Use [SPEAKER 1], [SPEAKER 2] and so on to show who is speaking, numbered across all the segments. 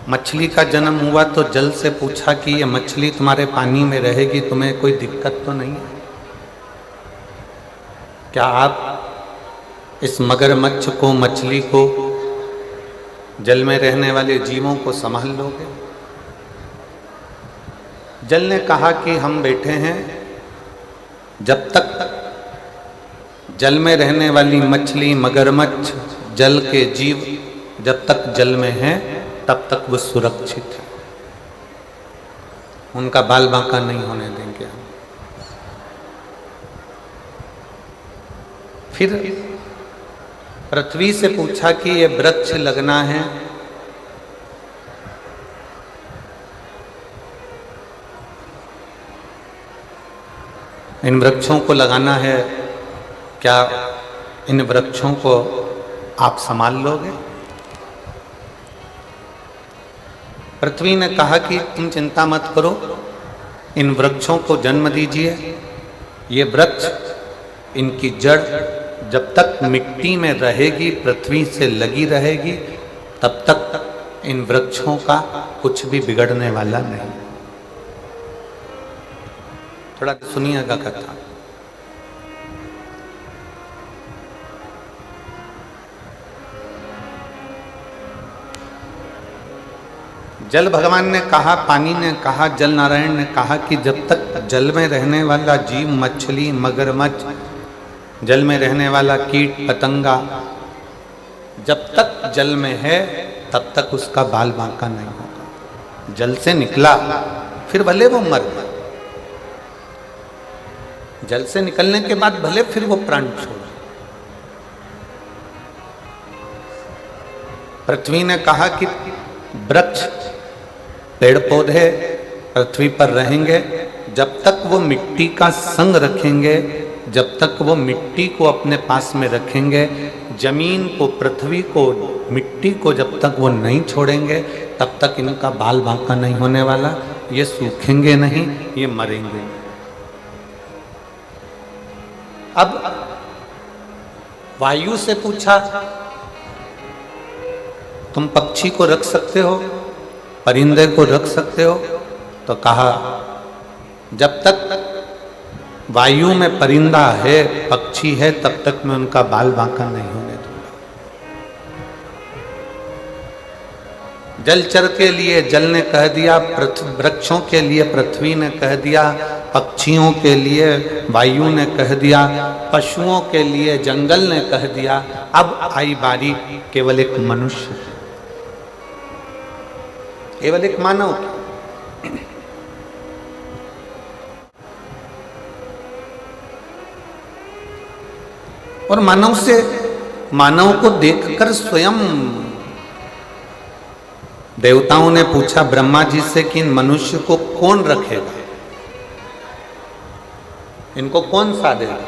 [SPEAKER 1] मछली का जन्म हुआ तो जल से पूछा कि ये मछली तुम्हारे पानी में रहेगी, तुम्हें कोई दिक्कत तो नहीं है? क्या आप इस मगरमच्छ को, मछली को, जल में रहने वाले जीवों को संभाल लोगे? जल ने कहा कि हम बैठे हैं, जब तक जल में रहने वाली मछली, मगरमच्छ, जल के जीव जब तक जल में हैं तब तक वो सुरक्षित है, उनका बाल बांका नहीं होने देंगे हम। फिर पृथ्वी से पूछा कि ये वृक्ष लगना है, इन वृक्षों को लगाना है, क्या इन वृक्षों को आप संभाल लोगे? पृथ्वी ने कहा कि तुम चिंता मत करो, इन वृक्षों को जन्म दीजिए। ये वृक्ष, इनकी जड़ जब तक मिट्टी में रहेगी, पृथ्वी से लगी रहेगी, तब तक इन वृक्षों का कुछ भी बिगड़ने वाला नहीं। थोड़ा सुनिएगा कथा। जल भगवान ने कहा, पानी ने कहा, जल नारायण ने कहा कि जब तक जल में रहने वाला जीव, मछली, मगरमच्छ, जल में रहने वाला कीट पतंगा जब तक जल में है तब तक उसका बाल बांका नहीं होगा। जल से निकला फिर भले वो मर गया, जल से निकलने के बाद भले फिर वो प्राण छोड़े। पृथ्वी ने कहा कि वृक्ष, पेड़ पौधे पृथ्वी पर रहेंगे जब तक वो मिट्टी का संग रखेंगे, जब तक वो मिट्टी को अपने पास में रखेंगे, जमीन को, पृथ्वी को, मिट्टी को जब तक वो नहीं छोड़ेंगे तब तक इनका बाल बांका नहीं होने वाला। ये सूखेंगे नहीं, ये मरेंगे। अब वायु से पूछा, तुम पक्षी को रख सकते हो, परिंदे को रख सकते हो? तो कहा जब तक वायु में परिंदा है, पक्षी है, तब तक मैं उनका बाल बांका नहीं होने दूंगा। जलचर के लिए जल ने कह दिया, वृक्षों के लिए पृथ्वी ने कह दिया, पक्षियों के लिए वायु ने कह दिया, पशुओं के लिए जंगल ने कह दिया। अब आई बारी केवल एक मनुष्य, केवल एक मानव की। और मानव को देखकर स्वयं देवताओं ने पूछा ब्रह्मा जी से कि इन मनुष्य को कौन रखेगा, इनको कौन साधेगा?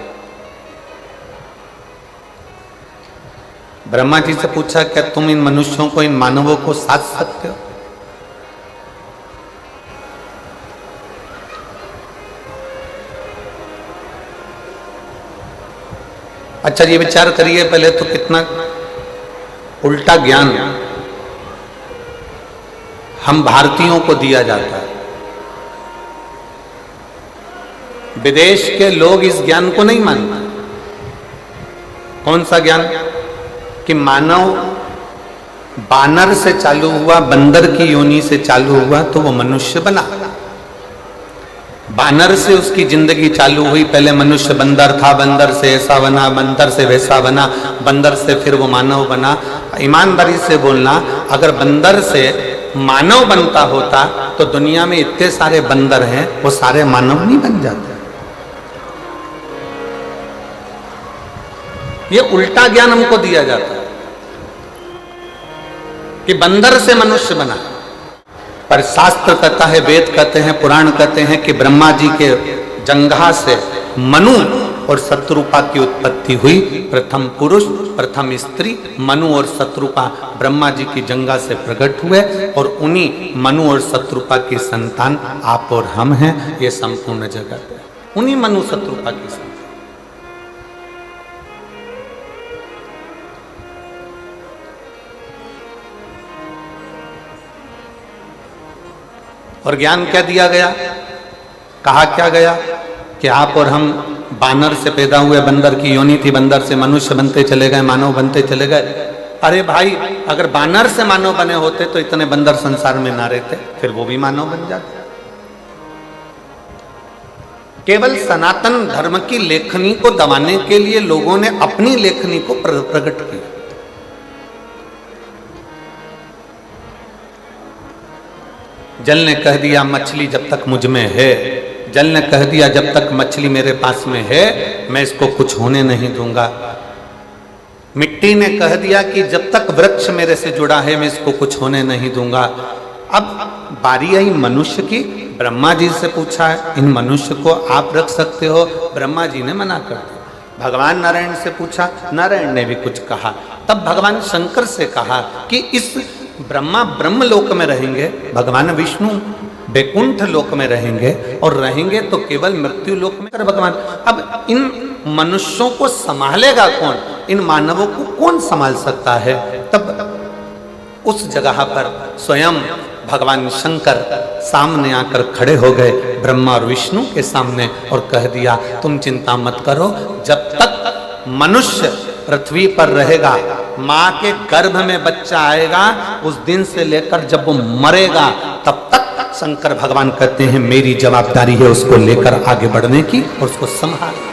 [SPEAKER 1] ब्रह्मा जी से पूछा, क्या तुम इन मनुष्यों को, इन मानवों को साध सकते हो? अच्छा, ये विचार करिए पहले तो कितना उल्टा ज्ञान हम भारतीयों को दिया जाता है। विदेश के लोग इस ज्ञान को नहीं मानते। कौन सा ज्ञान? कि मानव बानर से चालू हुआ, बंदर की योनि से चालू हुआ तो वो मनुष्य बना। बानर से उसकी जिंदगी चालू हुई, पहले मनुष्य बंदर था, बंदर से ऐसा बना, बंदर से वैसा बना, बंदर से फिर वो मानव बना। ईमानदारी से बोलना, अगर बंदर से मानव बनता होता तो दुनिया में इतने सारे बंदर हैं, वो सारे मानव नहीं बन जाते। ये उल्टा ज्ञान हमको दिया जाता है कि बंदर से मनुष्य बना। पर शास्त्र कहता है, वेद कहते हैं, पुराण कहते हैं कि ब्रह्मा जी के जंघा से मनु और शत्रुपा की उत्पत्ति हुई। प्रथम पुरुष, प्रथम स्त्री, मनु और शत्रुपा ब्रह्मा जी की जंघा से प्रकट हुए और उन्हीं मनु और शत्रुपा की संतान आप और हम हैं। ये संपूर्ण जगत है उन्हीं मनु शत्रुपा की संतान। और ज्ञान क्या दिया गया? कहा क्या गया कि आप और हम बानर से पैदा हुए, बंदर की योनि थी, बंदर से मनुष्य बनते चले गए, मानव बनते चले गए। अरे भाई, अगर बानर से मानव बने होते तो इतने बंदर संसार में ना रहते, फिर वो भी मानव बन जाते। केवल सनातन धर्म की लेखनी को दबाने के लिए लोगों ने अपनी लेखनी को प्रकट किया। जल ने कह दिया मछली जब तक मुझ में है, जल ने कह दिया जब तक मछली मेरे पास में है मैं इसको कुछ होने नहीं दूंगा। मिट्टी ने कह दिया कि जब तक वृक्ष मेरे से जुड़ा है मैं इसको कुछ होने नहीं दूंगा। अब बारी आई मनुष्य की। ब्रह्मा जी से पूछा है, इन मनुष्य को आप रख सकते हो? ब्रह्मा जी ने मना कर दिया। भगवान नारायण से पूछा, नारायण ने भी कुछ कहा। तब भगवान शंकर से कहा कि इस ब्रह्मा ब्रह्म लोक में रहेंगे, भगवान विष्णु बैकुंठ लोक में रहेंगे, और रहेंगे तो केवल मृत्यु लोक में कर भगवान। अब इन मनुष्यों को संभालेगा कौन? इन मानवों को कौन संभाल सकता है? तब उस जगह पर स्वयं भगवान शंकर सामने आकर खड़े हो गए ब्रह्मा और विष्णु के सामने और कह दिया तुम चिंता मत करो, जब तक मनुष्य पृथ्वी पर रहेगा, माँ के गर्भ में बच्चा आएगा, उस दिन से लेकर जब वो मरेगा तब तक शंकर भगवान कहते हैं मेरी जवाबदारी है उसको लेकर आगे बढ़ने की और उसको संभालना।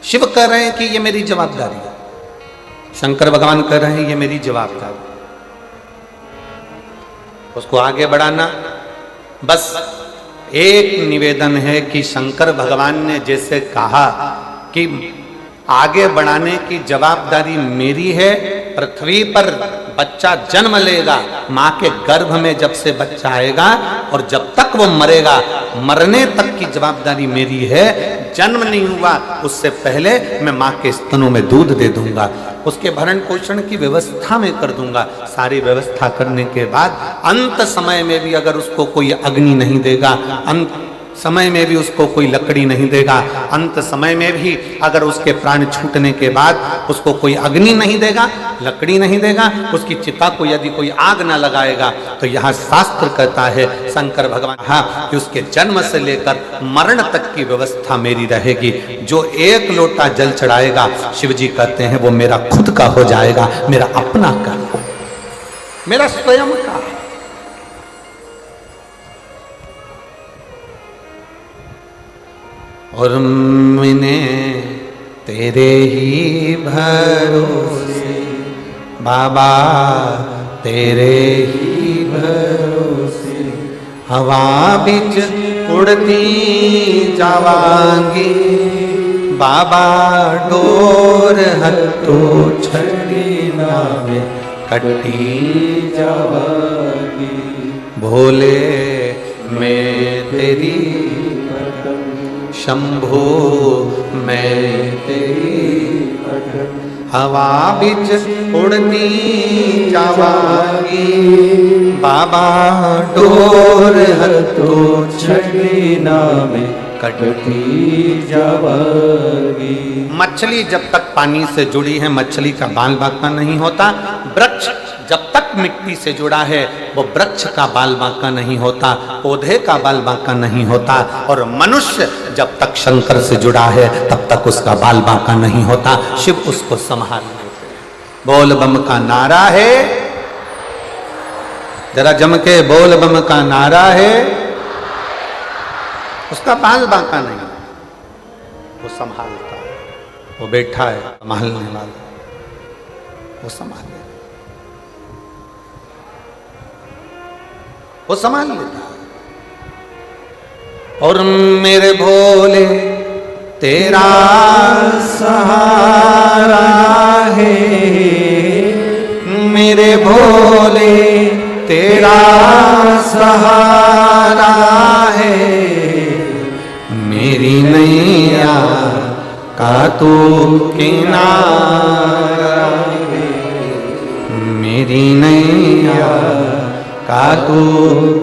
[SPEAKER 1] शिव कह रहे हैं कि ये मेरी जवाबदारी है, शंकर भगवान कह रहे हैं ये मेरी जवाबदारी, उसको आगे बढ़ाना। बस एक निवेदन है कि शंकर भगवान ने जैसे कहा कि आगे बढ़ाने की जवाबदारी मेरी है, पृथ्वी पर बच्चा जन्म लेगा, माँ के गर्भ में जब से बच्चा आएगा और जब तक वो मरेगा, मरने तक की जवाबदारी मेरी है। जन्म नहीं हुआ उससे पहले मैं माँ के स्तनों में दूध दे दूंगा, उसके भरण पोषण की व्यवस्था में कर दूंगा। सारी व्यवस्था करने के बाद अंत समय में भी अगर उसको कोई अग्नि नहीं देगा, अंत समय में भी उसको कोई लकड़ी नहीं देगा, अंत समय में भी अगर उसके प्राण छूटने के बाद उसको कोई अग्नि नहीं देगा, लकड़ी नहीं देगा, उसकी चिता को यदि कोई आग ना लगाएगा, तो यहाँ शास्त्र कहता है शंकर भगवान हाँ कि उसके जन्म से लेकर मरण तक की व्यवस्था मेरी रहेगी। जो एक लोटा जल चढ़ाएगा, शिव जी कहते हैं वो मेरा खुद का हो जाएगा, मेरा अपना का, मेरा स्वयं का। और मैंने तेरे ही भरोसे बाबा, तेरे ही भरोसे हवा बिच उड़ती जावांगी बाबा, डोर हत्तो छड़ी नावे कटी जावांगी। भोले मैं तेरी शंभो मैं तेरी हवा बिच उड़ती जावांगी बाबा, डोर हत्तो छड़ी नावे कटती जावांगी। मछली जब तक पानी से जुड़ी है मछली का बाल बांका नहीं होता, वृक्ष जब तक मिट्टी से जुड़ा है वो वृक्ष का बाल बांका नहीं होता, पौधे का बाल बांका नहीं होता, और मनुष्य जब तक शंकर से जुड़ा है तब तक उसका बाल बांका नहीं होता। शिव उसको संभाल लेते। बोल बम का नारा है, जरा जम के बोल बम का नारा है, उसका बाल बांका नहीं, वो संभालता है, वो बैठा है संभालने वाला, वो संभाल लेता, वो संभाल लेता है। और मेरे भोले तेरा सहारा है, मेरे भोले तेरा सहारा है, मेरी नैया का तू किनारा है, मेरी नैया का तू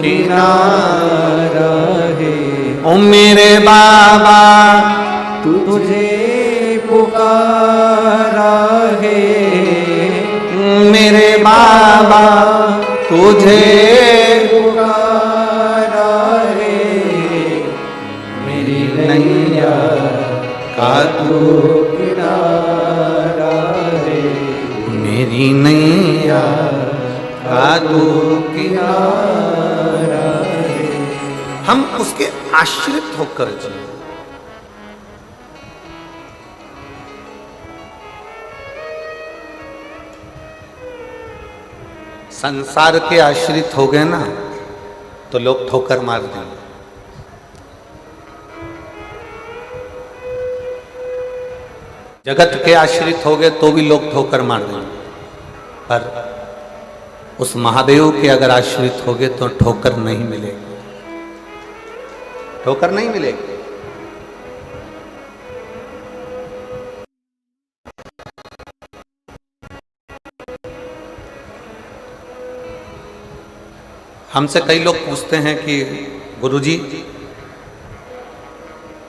[SPEAKER 1] किनारा है। ओ मेरे बाबा तुझे पुकारा तुझे
[SPEAKER 2] पुकारा रे, मेरी नैया का तू किनारा रे,
[SPEAKER 1] मेरी नैया का तू
[SPEAKER 2] किनारा रे।
[SPEAKER 1] हम उसके आश्रित होकर जिए। संसार के आश्रित हो गए ना तो लोग ठोकर मार देंगे। जगत के आश्रित हो गए तो भी लोग ठोकर मार देंगे, पर उस महादेव के अगर आश्रित हो गए तो ठोकर नहीं मिलेगी, ठोकर नहीं मिलेगी। हमसे कई लोग पूछते हैं कि गुरुजी,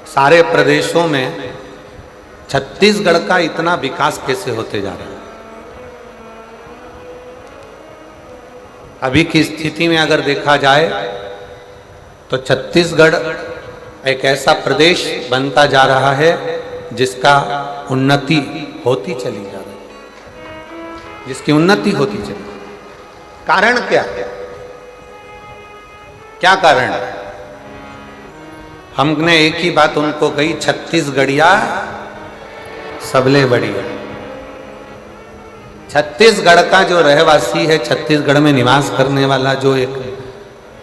[SPEAKER 1] सारे प्रदेशों में छत्तीसगढ़ का इतना विकास कैसे होते जा रहा है? अभी की स्थिति में अगर देखा जाए तो छत्तीसगढ़ एक ऐसा प्रदेश बनता जा रहा है जिसका उन्नति होती चली जा रही है, जिसकी उन्नति होती चली। कारण क्या है? क्या कारण है? हमने एक ही बात उनको कही, छत्तीसगढ़िया सबले बढ़िया। छत्तीसगढ़ का जो रहवासी है, छत्तीसगढ़ में निवास करने वाला जो एक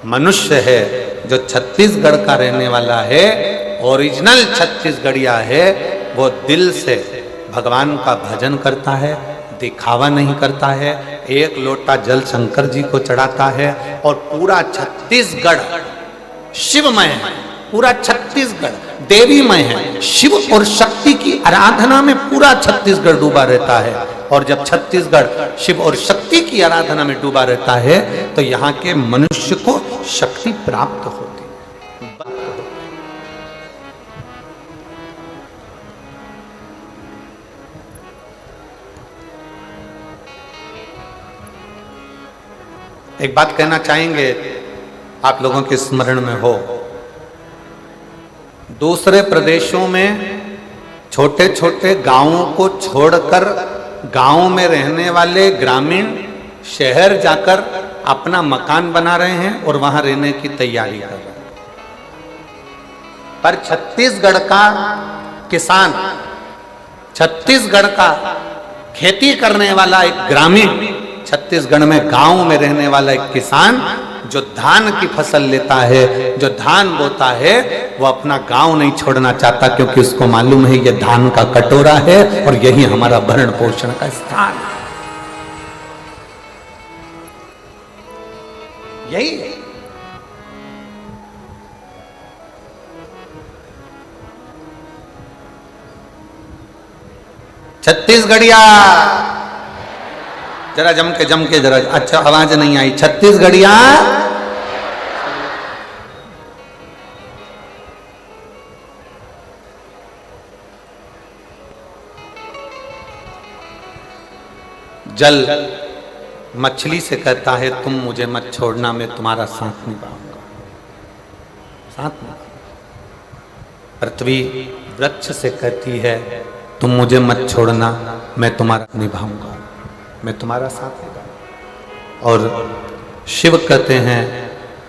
[SPEAKER 1] मनुष्य है, जो छत्तीसगढ़ का रहने वाला है, ओरिजिनल छत्तीसगढ़िया है, वो दिल से भगवान का भजन करता है, दिखावा नहीं करता है। एक लोटा जल शंकर जी को चढ़ाता है और पूरा छत्तीसगढ़ शिवमय है, पूरा छत्तीसगढ़ देवीमय है। शिव और शक्ति की आराधना में पूरा छत्तीसगढ़ डूबा रहता है। और जब छत्तीसगढ़ शिव और शक्ति की आराधना में डूबा रहता है तो यहाँ के मनुष्य को शक्ति प्राप्त होती है। एक बात कहना चाहेंगे, आप लोगों के स्मरण में हो, दूसरे प्रदेशों में छोटे छोटे गांवों को छोड़कर गांव में रहने वाले ग्रामीण शहर जाकर अपना मकान बना रहे हैं और वहां रहने की तैयारी कर रहे हैं। पर छत्तीसगढ़ का किसान, छत्तीसगढ़ का खेती करने वाला एक ग्रामीण, छत्तीसगढ़ में गांव में रहने वाला एक किसान जो धान की फसल लेता है, जो धान बोता है, वो अपना गांव नहीं छोड़ना चाहता, क्योंकि उसको मालूम है ये धान का कटोरा है और यही हमारा भरण पोषण का स्थान है। यही है। छत्तीसगढ़िया जरा जम के जरा, अच्छा आवाज नहीं आई। छत्तीसगढ़िया जल मछली से कहता है तुम मुझे मत छोड़ना, मैं तुम्हारा साथ निभाऊंगा, साथ निभाऊंगा। पृथ्वी वृक्ष से कहती है तुम मुझे मत छोड़ना, मैं तुम्हारा निभाऊंगा, मैं तुम्हारा साथ निभाऊंगा। और शिव कहते हैं,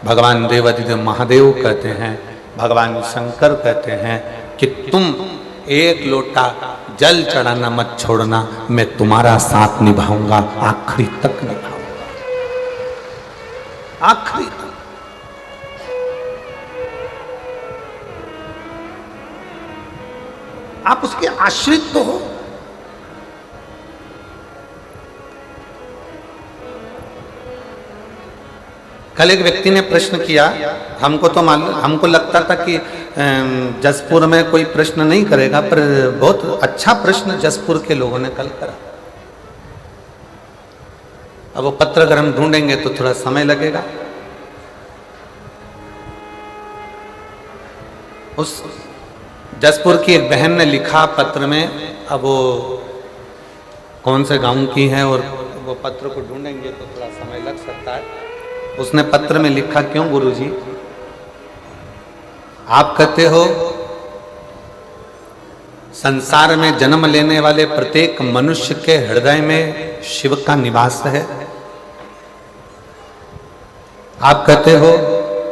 [SPEAKER 1] भगवान देवाधिदेव महादेव कहते हैं, भगवान शंकर कहते हैं कि तुम एक लोटा जल चढ़ाना मत छोड़ना, मैं तुम्हारा साथ निभाऊंगा, आखिरी तक निभाऊंगा, आखिरी तक। आप उसके आश्रित तो हो। कल एक व्यक्ति ने प्रश्न किया, हमको तो मालूम, हमको लगता था कि जसपुर में कोई प्रश्न नहीं करेगा, पर बहुत अच्छा प्रश्न जसपुर के लोगों ने कल करा। अब वो पत्र अगर हम ढूंढेंगे तो थोड़ा समय लगेगा। उस जसपुर की एक बहन ने लिखा पत्र में, अब वो कौन से गांव की है और वो पत्र को ढूंढेंगे तो थोड़ा समय लग सकता है। उसने पत्र में लिखा, क्यों गुरुजी? आप कहते हो संसार में जन्म लेने वाले प्रत्येक मनुष्य के हृदय में शिव का निवास है। आप कहते हो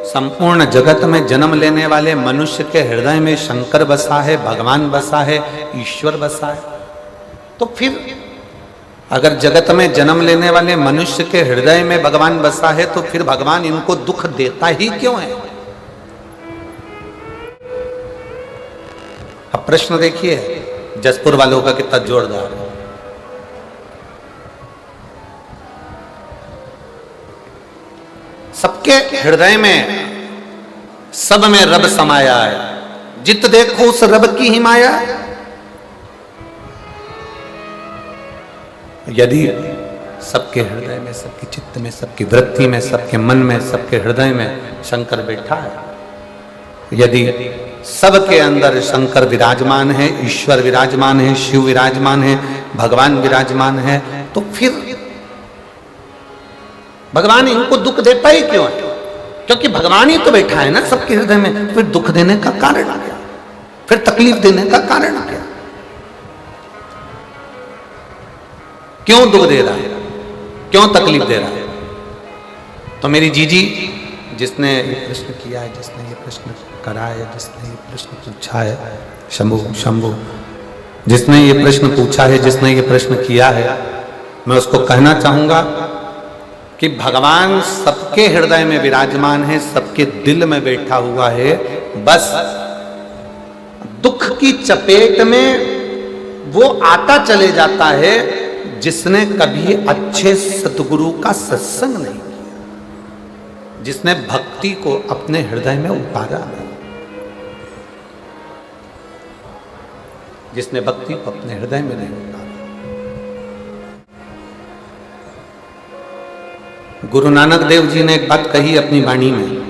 [SPEAKER 1] संपूर्ण जगत में जन्म लेने वाले मनुष्य के हृदय में शंकर बसा है, भगवान बसा है, ईश्वर बसा है। तो फिर अगर जगत में जन्म लेने वाले मनुष्य के हृदय में भगवान बसा है तो फिर भगवान इनको दुख देता ही क्यों है? अब प्रश्न देखिए जसपुर वालों का कितना जोरदार है। सबके हृदय में सब में रब समाया है, जित देखो उस रब की ही माया। यदि सबके हृदय में, सबके चित्त में, सबकी वृत्ति में, सबके मन में, सबके हृदय में शंकर बैठा है, यदि सबके अंदर शंकर विराजमान है, ईश्वर विराजमान है, शिव विराजमान है, भगवान विराजमान है, तो फिर भगवान इनको दुख देता ही क्यों है? क्योंकि भगवान ही तो बैठा है ना सबके हृदय में। फिर दुख देने का कारण क्या? फिर तकलीफ देने का कारण क्या? क्यों दुख दे रहा है? क्यों तकलीफ दे रहा है? तो मेरी जीजी जिसने ये प्रश्न किया है, जिसने ये प्रश्न करा है, जिसने ये प्रश्न पूछा है, शंभु जिसने ये प्रश्न पूछा है, जिसने ये प्रश्न किया है, मैं उसको कहना चाहूंगा कि भगवान सबके हृदय में विराजमान है, सबके दिल में बैठा हुआ है। बस दुख की चपेट में वो आता चले जाता है जिसने कभी अच्छे सतगुरु का सत्संग नहीं किया, जिसने भक्ति को अपने हृदय में उतारा नहीं, जिसने भक्ति को अपने हृदय में नहीं उतारा। गुरु नानक देव जी ने एक बात कही अपनी वाणी में,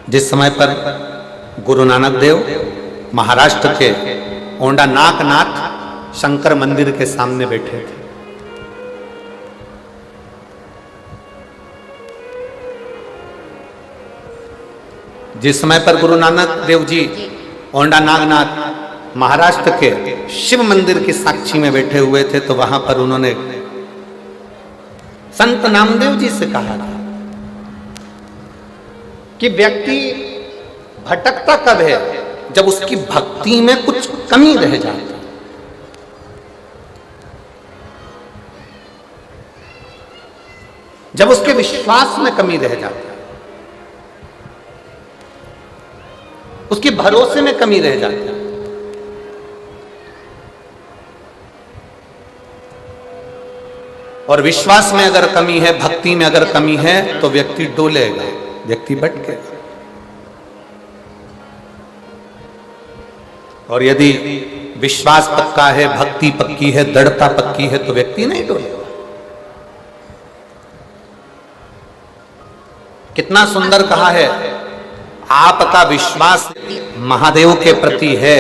[SPEAKER 1] जिस समय पर गुरु नानक देव महाराष्ट्र के ओंडा नागनाथ शंकर मंदिर के सामने बैठे थे, जिस समय पर गुरु नानक देव जी ओंडा नागनाथ महाराष्ट्र के शिव मंदिर की साक्षी में बैठे हुए थे, तो वहां पर उन्होंने संत नामदेव जी से कहा था कि व्यक्ति भटकता कब है? जब उसकी भक्ति में कुछ कमी रह जाती, जब उसके विश्वास में कमी रह जाती, उसके भरोसे में कमी रह जाती है। और विश्वास में अगर कमी है, भक्ति में अगर कमी है, तो व्यक्ति डोलेगा, व्यक्ति भटकेगा। और यदि विश्वास पक्का है, भक्ति पक्की है, दृढ़ता पक्की है, तो व्यक्ति नहीं डोलेगा। कितना सुंदर कहा है, आपका विश्वास महादेव के प्रति है,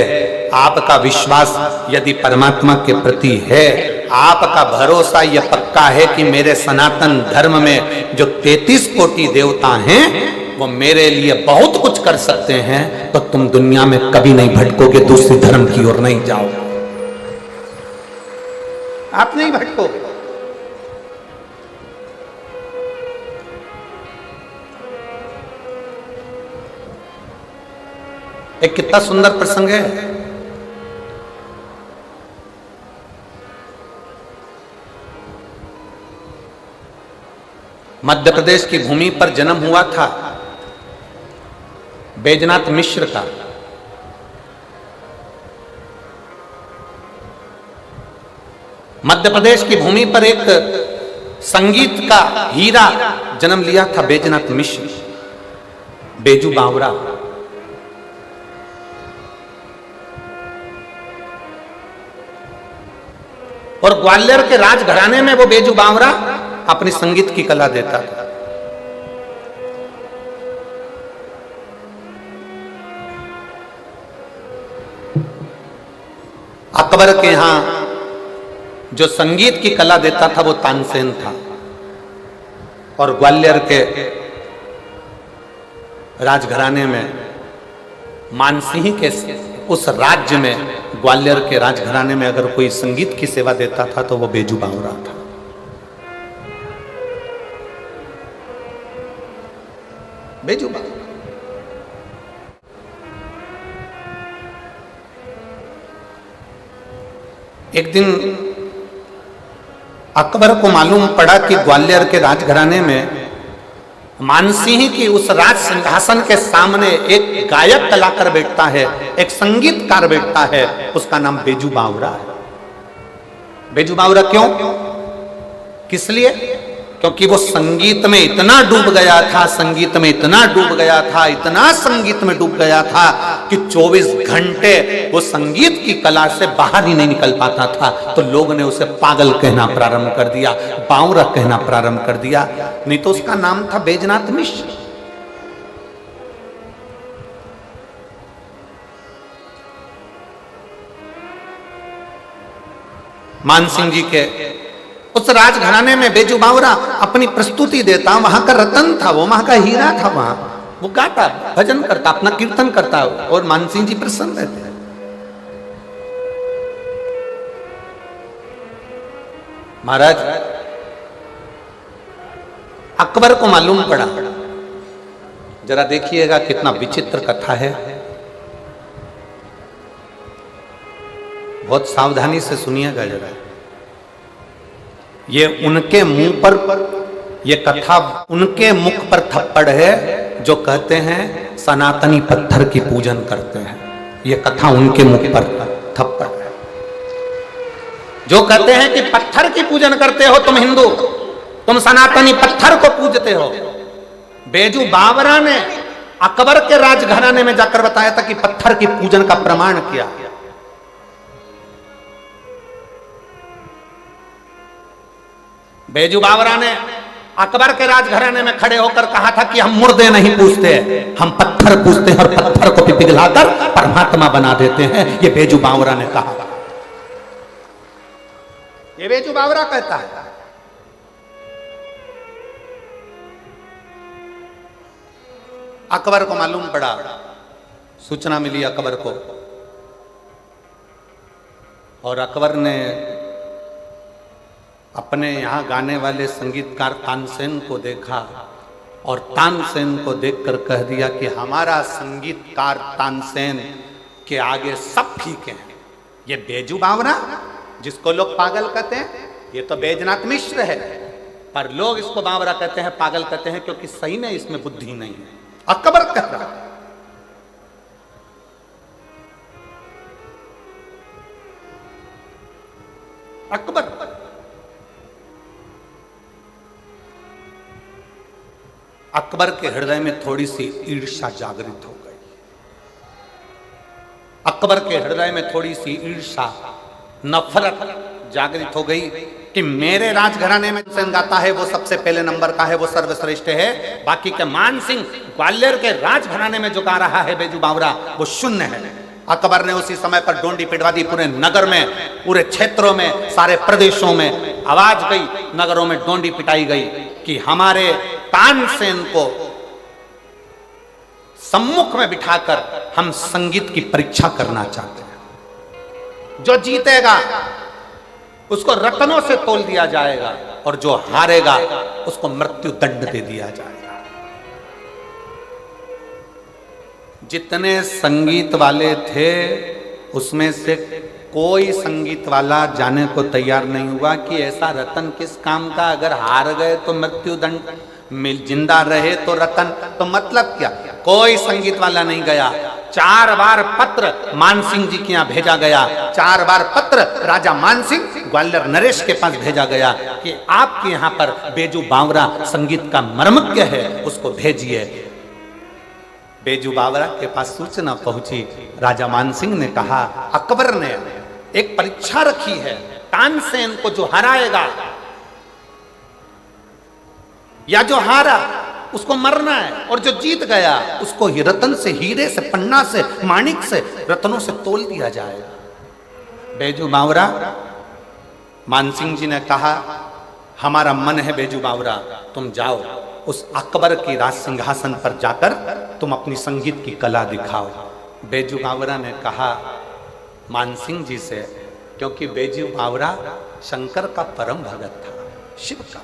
[SPEAKER 1] आपका विश्वास यदि परमात्मा के प्रति है, आपका भरोसा यह पक्का है कि मेरे सनातन धर्म में जो 33 कोटि देवता हैं वो मेरे लिए बहुत कुछ कर सकते हैं, तो तुम दुनिया में कभी नहीं भटकोगे, दूसरी धर्म की ओर नहीं जाओगे, आप नहीं भटकोगे। एक कितना सुंदर प्रसंग है। मध्य प्रदेश की भूमि पर जन्म हुआ था बैजनाथ मिश्र का। मध्य प्रदेश की भूमि पर एक संगीत का हीरा जन्म लिया था बैजनाथ मिश्र, बेजू बावरा। और ग्वालियर के राजघराने में वो बेजू बावरा अपनी संगीत की कला देता था। अकबर के यहाँ जो संगीत की कला देता था वो तानसेन था, और ग्वालियर के राजघराने में मानसिंह के उस राज्य में, ग्वालियर के राजघराने में अगर कोई संगीत की सेवा देता था तो वो बेजू बावरा था। बेजू बावरा। एक दिन अकबर को मालूम पड़ा कि ग्वालियर के राजघराने में मानसिंह की उस राज सिंहासन के सामने एक गायक कलाकार बैठता है, एक संगीतकार बैठता है, उसका नाम बेजू बावरा है। बेजू बावरा क्यों? किस लिए? क्योंकि वो संगीत में इतना डूब गया था, संगीत में इतना डूब गया था, इतना संगीत में डूब गया था कि 24 घंटे वो संगीत की कला से बाहर ही नहीं निकल पाता था। तो लोग ने उसे पागल कहना प्रारंभ कर दिया, बावरा कहना प्रारंभ कर दिया। नहीं तो उसका नाम था बैजनाथ मिश्र। मानसिंह जी के उस राजघराने में बेजू बावरा अपनी प्रस्तुति देता, वहां का रतन था वो, वहां का हीरा था। वहां वो गाता, भजन करता, अपना कीर्तन करता, और मानसिंह जी प्रसन्न रहते। महाराज अकबर को मालूम पड़ा, जरा देखिएगा कितना विचित्र कथा है, बहुत सावधानी से सुनिएगा जरा। ये उनके मुंह पर, ये कथा उनके मुख पर थप्पड़ है जो कहते हैं सनातनी पत्थर की पूजन करते हैं। ये कथा उनके मुख पर थप्पड़ है जो कहते हैं कि पत्थर की पूजन करते हो तुम हिंदू, तुम सनातनी पत्थर को पूजते हो। बेजू बावरा ने अकबर के राजघराने में जाकर बताया था कि पत्थर की पूजन का प्रमाण किया। बेजू बावरा ने अकबर के राजघराने में खड़े होकर कहा था कि हम मुर्दे नहीं पूजते, हम पत्थर पूजते हैं और पत्थर को पिघलाकर परमात्मा बना देते हैं। ये बेजू बावरा ने कहा, ये बेजू बावरा कहता है। अकबर को मालूम पड़ा, सूचना मिली अकबर को, और अकबर ने अपने यहाँ गाने वाले संगीतकार तानसेन को देखा और तानसेन को देखकर कह दिया कि हमारा संगीतकार तानसेन के आगे सब फीके हैं। ये बेजू बावरा जिसको लोग पागल कहते हैं, ये तो बैजनाथ मिश्र है, पर लोग इसको बावरा कहते हैं, पागल कहते हैं, क्योंकि सही में इसमें बुद्धि नहीं है। अकबर कह रहा है। अकबर अकबर के हृदय में थोड़ी सी ईर्ष्या जागृत हो गई। अकबर के हृदय में थोड़ी सी ईर्ष्या, नफरत जागृत हो गई कि मेरे राजघराने में जो गाता है वो सबसे पहले नंबर का है, वो सर्वश्रेष्ठ है, बाकी के मानसिंह ग्वालियर के राजघराने में जो गा रहा है बेजू बावरा वो शून्य है। अकबर ने उसी समय पर डोंडी पिटवा दी। पूरे नगर में, पूरे क्षेत्रों में, सारे प्रदेशों में आवाज गई, नगरों में डोंडी पिटाई गई कि हमारे तानसेन को सम्मुख में बिठाकर हम संगीत की परीक्षा करना चाहते हैं। जो जीतेगा उसको रत्नों से तोल दिया जाएगा और जो हारेगा उसको मृत्यु दंड दे दिया जाएगा। जितने संगीत वाले थे उसमें से कोई संगीत वाला जाने को तैयार नहीं हुआ कि ऐसा रतन किस काम का, अगर हार गए तो मृत्यु दंड, जिंदा रहे तो रतन, तो मतलब क्या? कोई संगीत वाला नहीं गया। 4 बार पत्र मानसिंह जी के यहाँ भेजा गया, 4 बार पत्र राजा मानसिंह ग्वालियर नरेश के पास भेजा गया कि आपके यहाँ पर बेजू बावरा संगीत का मर्मज्ञ है, उसको भेजिए। बेजू बावरा के पास सूचना पहुंची। राजा मानसिंह ने कहा, अकबर ने एक परीक्षा रखी है, तानसेन को जो हराएगा या जो हारा उसको मरना है, और जो जीत गया उसको रतन से, हीरे से, पन्ना से, माणिक से, रत्नों से तोल दिया जाएगा। बेजू बावरा, मानसिंह जी ने कहा हमारा मन है बेजू बावरा, तुम जाओ उस अकबर की राज सिंहासन पर जाकर तुम अपनी संगीत की कला दिखाओ। बेजू बावरा ने कहा मानसिंह जी से, क्योंकि बेजू बावरा शंकर का परम भगत था, शिव का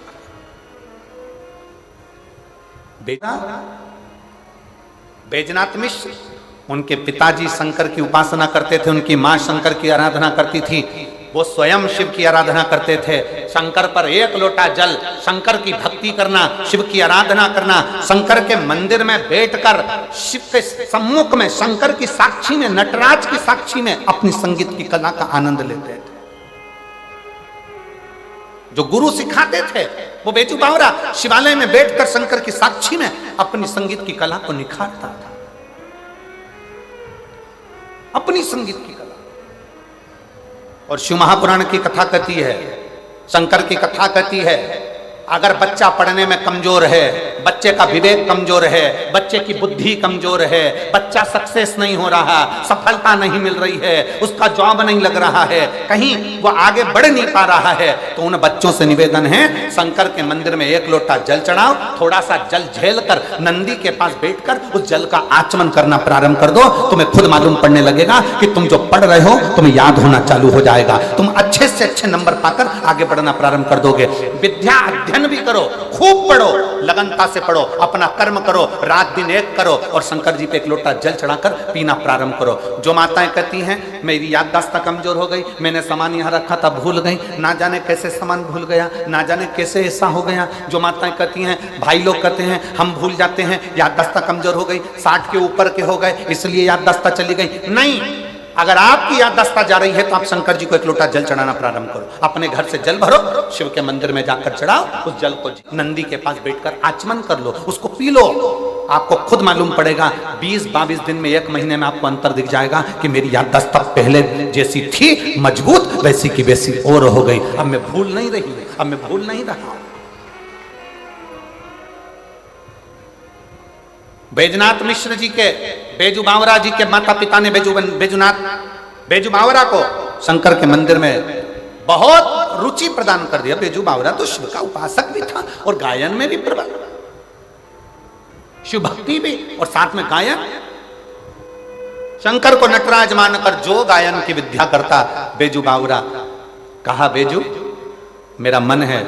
[SPEAKER 1] बेटा बैजनाथ मिश्र, उनके पिताजी शंकर की उपासना करते थे, उनकी मां शंकर की आराधना करती थी, वो स्वयं शिव की आराधना करते थे। शंकर पर एक लोटा जल, शंकर की भक्ति करना, शिव की आराधना करना, शंकर के मंदिर में बैठकर शिव के सम्मुख में, शंकर की साक्षी में, नटराज की साक्षी में अपनी संगीत की कला का आनंद लेते थे। जो गुरु सिखाते थे वो बेजू बावरा शिवालय में बैठकर शंकर की साक्षी में अपनी संगीत की कला को निखारता था, अपनी संगीत की कला। और शिव महापुराण की कथा कहती है, शंकर की कथा कहती है, अगर बच्चा पढ़ने में कमजोर है, बच्चे का विवेक कमजोर है, बच्चे की बुद्धि कमजोर है, बच्चा सक्सेस नहीं हो रहा, सफलता नहीं मिल रही है, उसका जॉब नहीं लग रहा है, कहीं वो आगे बढ़ नहीं पा रहा है, तो उन बच्चों से निवेदन है शंकर के मंदिर में एक लोटा जल चढ़ाओ, थोड़ा सा जल झेल कर नंदी के पास बैठकर उस जल का आचमन करना प्रारंभ कर दो। तुम्हें खुद मालूम पड़ने लगेगा कि तुम जो पढ़ रहे हो तुम्हें याद होना चालू हो जाएगा, तुम अच्छे से अच्छे नंबर पाकर आगे बढ़ना प्रारंभ कर दोगे। विद्या अध्ययन भी करो, खूब पढ़ो, लगनता से पढ़ो, अपना कर्म करो, रात दिन एक करो और शंकर जी पे एक लोटा जल चढ़ाकर पीना प्रारंभ करो। जो माताएं कहती हैं मेरी याददाश्त कमजोर हो गई, मैंने सामान यहाँ रखा था भूल गई, ना जाने कैसे सामान भूल गया, ना जाने कैसे ऐसा हो गया। जो माताएं कहती हैं, भाई लोग कहते हैं हम भूल जाते हैं, याददाश्त कमजोर हो गई, 60 के ऊपर के हो गए इसलिए याददाश्त चली गई, नहीं। अगर आपकी याददाश्त जा रही है तो आप शंकर जी को एक लोटा जल चढ़ाना प्रारंभ करो, अपने घर से जल भरो, शिव के मंदिर में जाकर चढ़ाओ, उस जल को नंदी के पास बैठकर आचमन कर लो, उसको पी लो। आपको खुद मालूम पड़ेगा 20-22 दिन में, 1 महीने में आपको अंतर दिख जाएगा कि मेरी याददाश्त पहले जैसी थी मजबूत, वैसी की वैसी और हो गई, अब मैं भूल नहीं रही, अब मैं भूल नहीं रहा हूं। बैजनाथ मिश्र जी के, बेजू बावरा जी के माता पिता ने बेजू बावरा को शंकर के मंदिर में बहुत रुचि प्रदान कर दिया। बेजू बावरा तो शिव का उपासक भी था और गायन में भी प्रबल, शिव भक्ति भी और साथ में गायन। शंकर को नटराज मानकर जो गायन की विद्या करता बेजू बावरा, कहा बेजू मेरा मन है।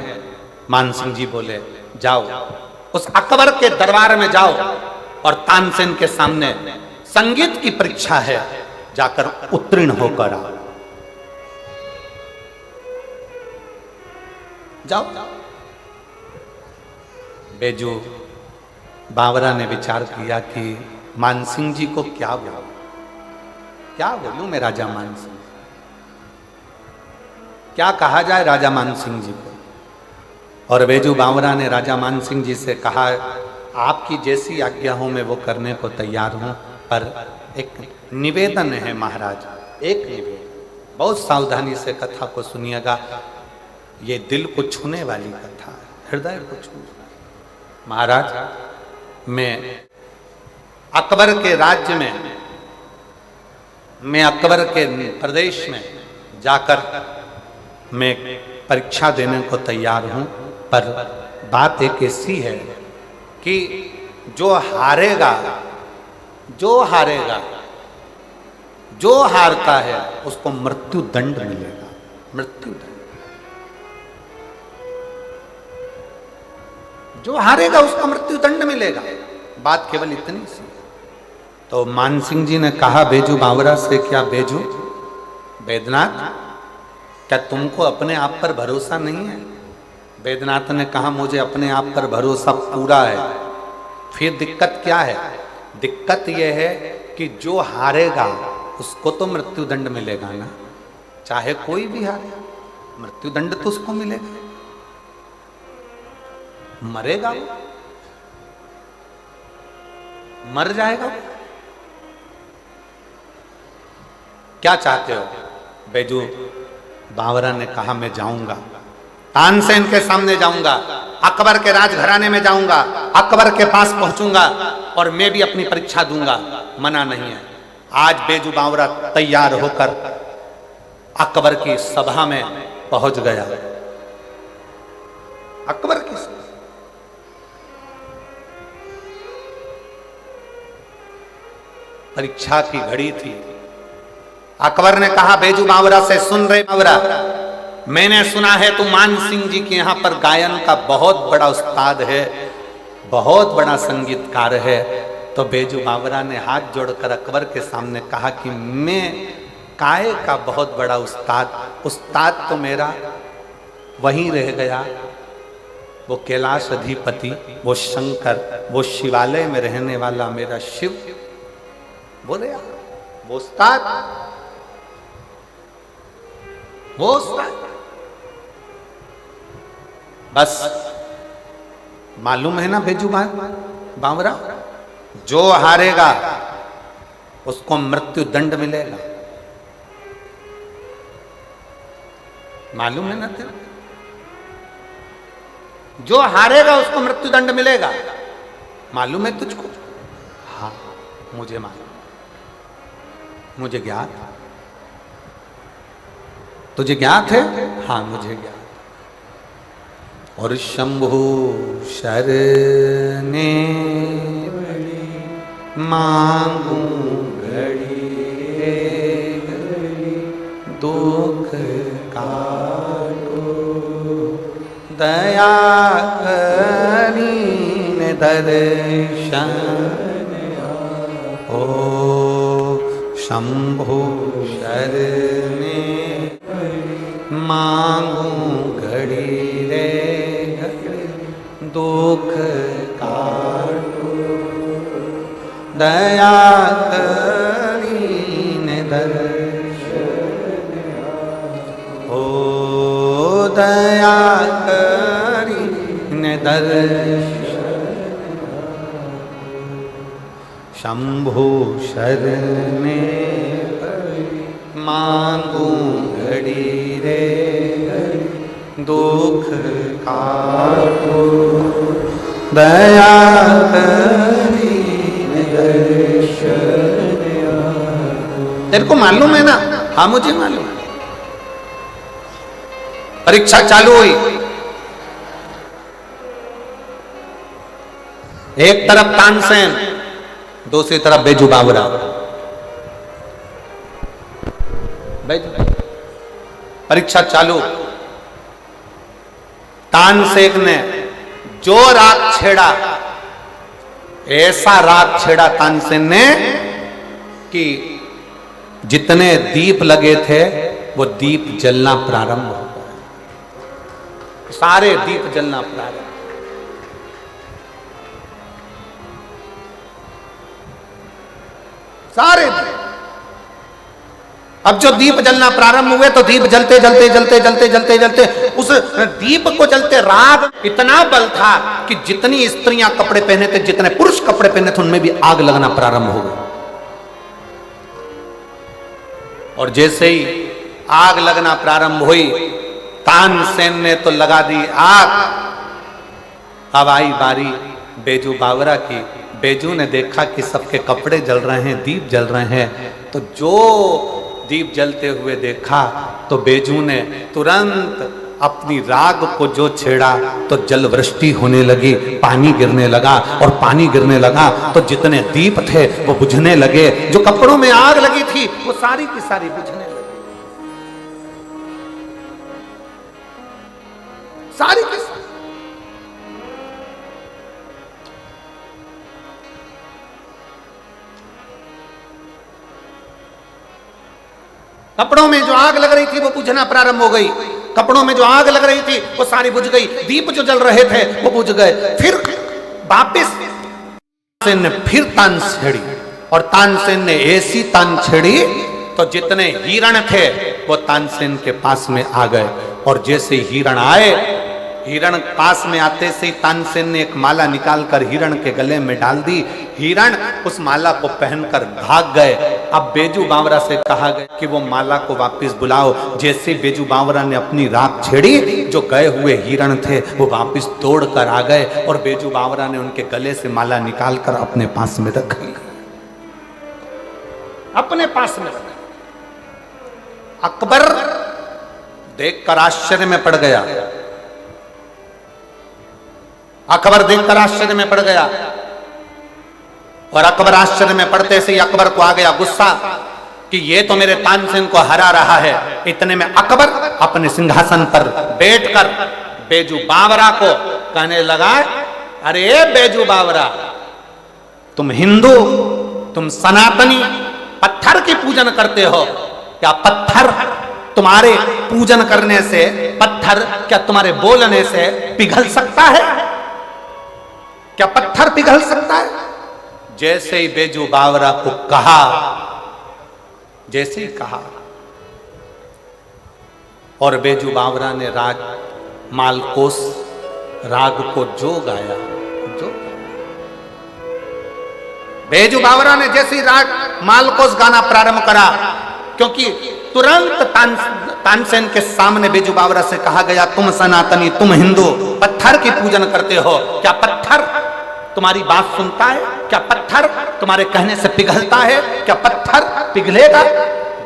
[SPEAKER 1] मानसिंह जी बोले जाओ उस अकबर के दरबार में जाओ और तानसेन के सामने संगीत की परीक्षा है, जाकर उत्तीर्ण होकर आओ, जाओ। बेजू बावरा ने विचार किया कि मानसिंह जी को क्या बोलूं, क्या बोलूं मैं राजा मानसिंह, क्या कहा जाए राजा मानसिंह जी को। और बेजू बावरा ने राजा मानसिंह जी से कहा आपकी जैसी आज्ञा हो मैं वो करने को तैयार हूं, पर एक निवेदन है महाराज, एक निवेदन, बहुत सावधानी से कथा को सुनिएगा, ये दिल को छूने वाली कथा है, हृदय को छूने वाली। महाराज मैं अकबर के राज्य में, मैं अकबर के प्रदेश में जाकर मैं परीक्षा देने को तैयार हूं, पर बात एक ऐसी है कि जो हारेगा, जो हारता है उसको मृत्यु दंड मिलेगा, मृत्यु दंड। जो हारेगा उसको मृत्यु दंड मिलेगा, बात केवल इतनी सी। तो मानसिंह जी ने कहा बेजू बावरा से, क्या बेजू बैद्यनाथ क्या तुमको अपने आप पर भरोसा नहीं है? बैद्यनाथ ने कहा मुझे अपने आप पर भरोसा पूरा है। फिर दिक्कत क्या है? दिक्कत यह है कि जो हारेगा उसको तो मृत्यु दंड मिलेगा ना, चाहे कोई भी हारे मृत्यु दंड तो उसको मिलेगा। मरेगा वो, मर जाएगा। क्या चाहते हो? बेजू बावरा ने कहा मैं जाऊंगा, तानसेन के सामने जाऊंगा, अकबर के राजघराने में जाऊंगा, अकबर के पास पहुंचूंगा और मैं भी अपनी परीक्षा दूंगा, मना नहीं है। आज बेजू बावरा तैयार होकर अकबर की सभा में पहुंच गया। अकबर की सभा, परीक्षा की घड़ी थी। अकबर ने कहा बेजू बावरा से, सुन रहे बावरा, मैंने सुना है तू मान सिंह जी के यहां पर गायन का बहुत बड़ा उस्ताद है, बहुत बड़ा संगीतकार है। तो बेजू बावरा ने हाथ जोड़कर अकबर के सामने कहा कि मैं काय का बहुत बड़ा उस्ताद तो मेरा वहीं रह गया, वो कैलाश अधिपति, वो शंकर, वो शिवालय में रहने वाला मेरा शिव, वो रहा, वो उस्ताद, वो उस्ताद। बस मालूम है ना बेजू बावरा, जो हारेगा उसको मृत्यु दंड मिलेगा। मालूम है ना तेरा, जो हारेगा उसको मृत्यु दंड मिलेगा। मालूम है तुझको? हाँ मुझे मालूम, मुझे ज्ञात। तुझे ज्ञात है? हाँ मुझे ज्ञात। और शंभु शरणे मांगू घड़ी दुख काटो, दया करीन दर्शन ओ शंभु शरणे मांगू घड़ी रे दुख काटो, दया करीन दर्शन ओ दया करीन दर्शन शंभु शरणे मांगू घड़ी रे दुख काटो, दया करीन दर्शन। तेरे को मालूम है ना? हाँ मुझे मालूम है। परीक्षा चालू हुई, एक तरफ तानसेन, दूसरी तरफ बेजू बावरा। परीक्षा चालू, तानसेन ने जो राग छेड़ा, ऐसा राग छेड़ा तानसेन ने कि जितने दीप लगे थे वो दीप जलना प्रारंभ हो गए, सारे दीप जलना प्रारंभ। सारे दीप, अब जो दीप जलना प्रारंभ हुए तो दीप जलते जलते जलते जलते जलते जलते उस दीप को जलते राग इतना बल था कि जितनी स्त्रियां कपड़े पहने थे, जितने पुरुष कपड़े पहने थे, उनमें भी आग लगना प्रारंभ हो गई। और जैसे ही आग लगना प्रारंभ हुई, तानसेन ने तो लगा दी आग। अब आई बारी बेजू बावरा की। बेजू ने देखा कि सबके कपड़े जल रहे हैं, दीप जल रहे हैं, तो जो दीप जलते हुए देखा तो बेजू ने तुरंत अपनी राग को जो छेड़ा तो जल वृष्टि होने लगी, पानी गिरने लगा। और पानी गिरने लगा तो जितने दीप थे वो बुझने लगे, जो कपड़ों में आग लगी थी वो सारी की सारी बुझने लगी, सारी की सारी। कपड़ों में जो आग लग रही थी वो बुझना प्रारंभ हो गई, कपड़ों में जो आग लग रही थी वो सारी बुझ गई, दीप जो जल रहे थे वो बुझ गए। फिर वापिस तानसेन ने फिर तान छेड़ी, और तानसेन ने ऐसी तान छेड़ी तो जितने हिरण थे वो तानसेन के पास में आ गए। और जैसे हिरण आए, हिरण पास में आते से तानसेन ने एक माला निकालकर हिरण के गले में डाल दी। हिरण उस माला को पहनकर भाग गए। अब बेजू बावरा से कहा गया कि वो माला को वापस बुलाओ। जैसे बेजू बावरा ने अपनी राख छेड़ी, जो गए हुए हिरण थे वो वापस दौड़ कर आ गए, और बेजू बावरा ने उनके गले से माला निकालकर अपने पास में रख ली, अपने पास में रख। अकबर देखकर आश्चर्य में पड़ गया। अकबर देखकर आश्चर्य में पड़ गया और अकबर आश्चर्य में पड़ते से ही अकबर को आ गया गुस्सा कि ये तो मेरे तानसेन को हरा रहा है। इतने में अकबर अपने सिंहासन पर बैठकर बेजू बावरा को कहने लगा, अरे बेजू बावरा, तुम हिंदू, तुम सनातनी पत्थर की पूजन करते हो क्या? पत्थर तुम्हारे पूजन करने से, पत्थर क्या तुम्हारे बोलने से पिघल सकता है? क्या पत्थर पिघल सकता है? जैसे ही बेजू बावरा को कहा, जैसे ही कहा, और बेजू बावरा ने राग मालकोस राग को जो गाया, बेजू बावरा ने जैसे ही राग मालकोस गाना प्रारंभ करा, क्योंकि तुरंत तानसेन के सामने बेजू बावरा से कहा गया, तुम सनातनी, तुम हिंदू पत्थर की पूजन करते हो क्या? पत्थर तुम्हारी बात सुनता है क्या? पत्थर तुम्हारे कहने से पिघलता है क्या? पत्थर पिघलेगा?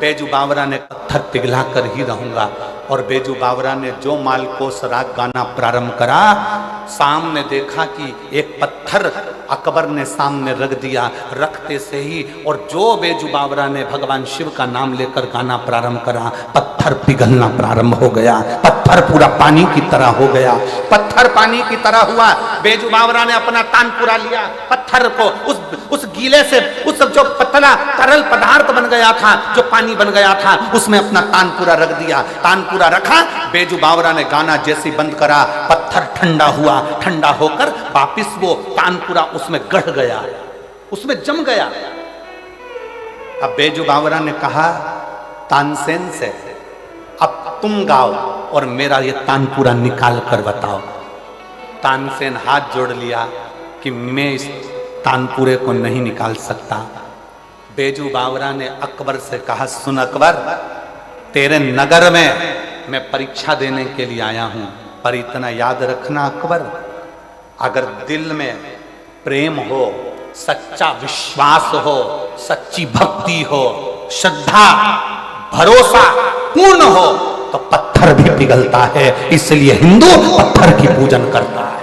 [SPEAKER 1] बेजू बावरा ने पत्थर पिघला कर ही रहूंगा। और बेजू बावरा ने जो मालकोस राग गाना प्रारंभ करा, सामने देखा कि एक पत्थर अकबर ने सामने रख दिया। रखते से ही और जो बेजू बावरा ने भगवान शिव का नाम लेकर गाना प्रारंभ करा, पत्थर पिघलना प्रारंभ हो गया। पत्थर पूरा पानी की तरह हो गया। पत्थर पानी की तरह हुआ। बेजू बावरा ने अपना तानपुरा लिया, पत्थर को उस गीले से, उस जो पतला तरल पदार्थ बन गया था, जो पानी बन गया था, उसमें अपना तानपुरा रख दिया। तानपुरा रखा, बेजू बावरा ने गाना जैसे बंद करा, पत्थर ठंडा हुआ। ठंडा होकर वापिस वो तानपुरा उसमें गढ़ गया, उसमें जम गया। अब बेजू बावरा ने कहा तानसेन से, अब तुम गाओ और मेरा ये तानपुरा निकाल कर बताओ। तानसेन हाथ जोड़ लिया कि मैं इस तानपुरे को नहीं निकाल सकता। बेजू बावरा ने अकबर से कहा, सुन अकबर, तेरे नगर में मैं परीक्षा देने के लिए आया हूं, पर इतना याद रखना अकबर, अगर दिल में प्रेम हो, सच्चा विश्वास हो, सच्ची भक्ति हो, श्रद्धा भरोसा पूर्ण हो, तो पत्थर भी पिघलता है। इसलिए हिंदू पत्थर की पूजन करता है।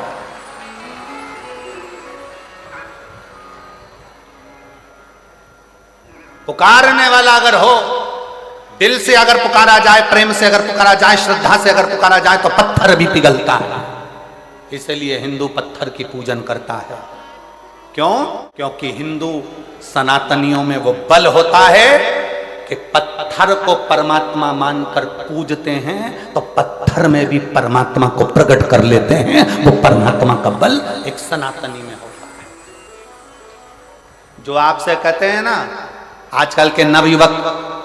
[SPEAKER 1] पुकारने वाला अगर हो, दिल से अगर पुकारा जाए, प्रेम से अगर पुकारा जाए, श्रद्धा से अगर पुकारा जाए, तो पत्थर भी पिघलता है। इसलिए हिंदू पत्थर की पूजन करता है। क्यों? क्योंकि हिंदू सनातनियों में वो बल होता है कि पत्थर को परमात्मा मानकर पूजते हैं, तो पत्थर में भी परमात्मा को प्रकट कर लेते हैं। वो परमात्मा का बल एक सनातनी में होता है। जो आपसे कहते हैं ना, आजकल के नवयुवक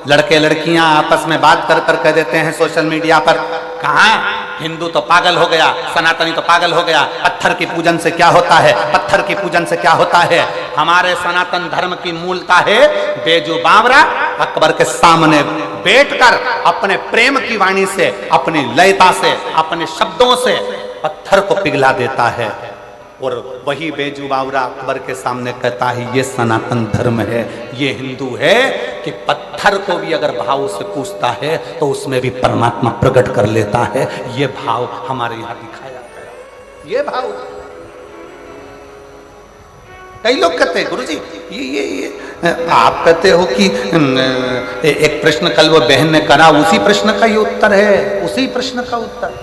[SPEAKER 1] लड़के लड़कियां आपस में बात कर कर कह देते हैं सोशल मीडिया पर, कहाँ हिंदू तो पागल हो गया, सनातनी तो पागल हो गया, पत्थर की पूजन से क्या होता है, पत्थर की पूजन से क्या होता है। हमारे सनातन धर्म की मूलता है, बेजू बावरा अकबर के सामने बैठकर अपने प्रेम की वाणी से, अपनी लयता से, अपने शब्दों से पत्थर को पिघला देता है। और वही बेजू बावरा अकबर के सामने कहता है, ये सनातन धर्म है, ये हिंदू है, कि पत्थर को भी अगर भाव से पूछता है तो उसमें भी परमात्मा प्रकट कर लेता है। ये भाव हमारे यहाँ दिखाया गया। ये भाव कई लोग कहते हैं, गुरुजी ये आप कहते हो कि एक प्रश्न कल वो बहन ने करा, उसी प्रश्न का ये उत्तर है, उसी प्रश्न का उत्तर।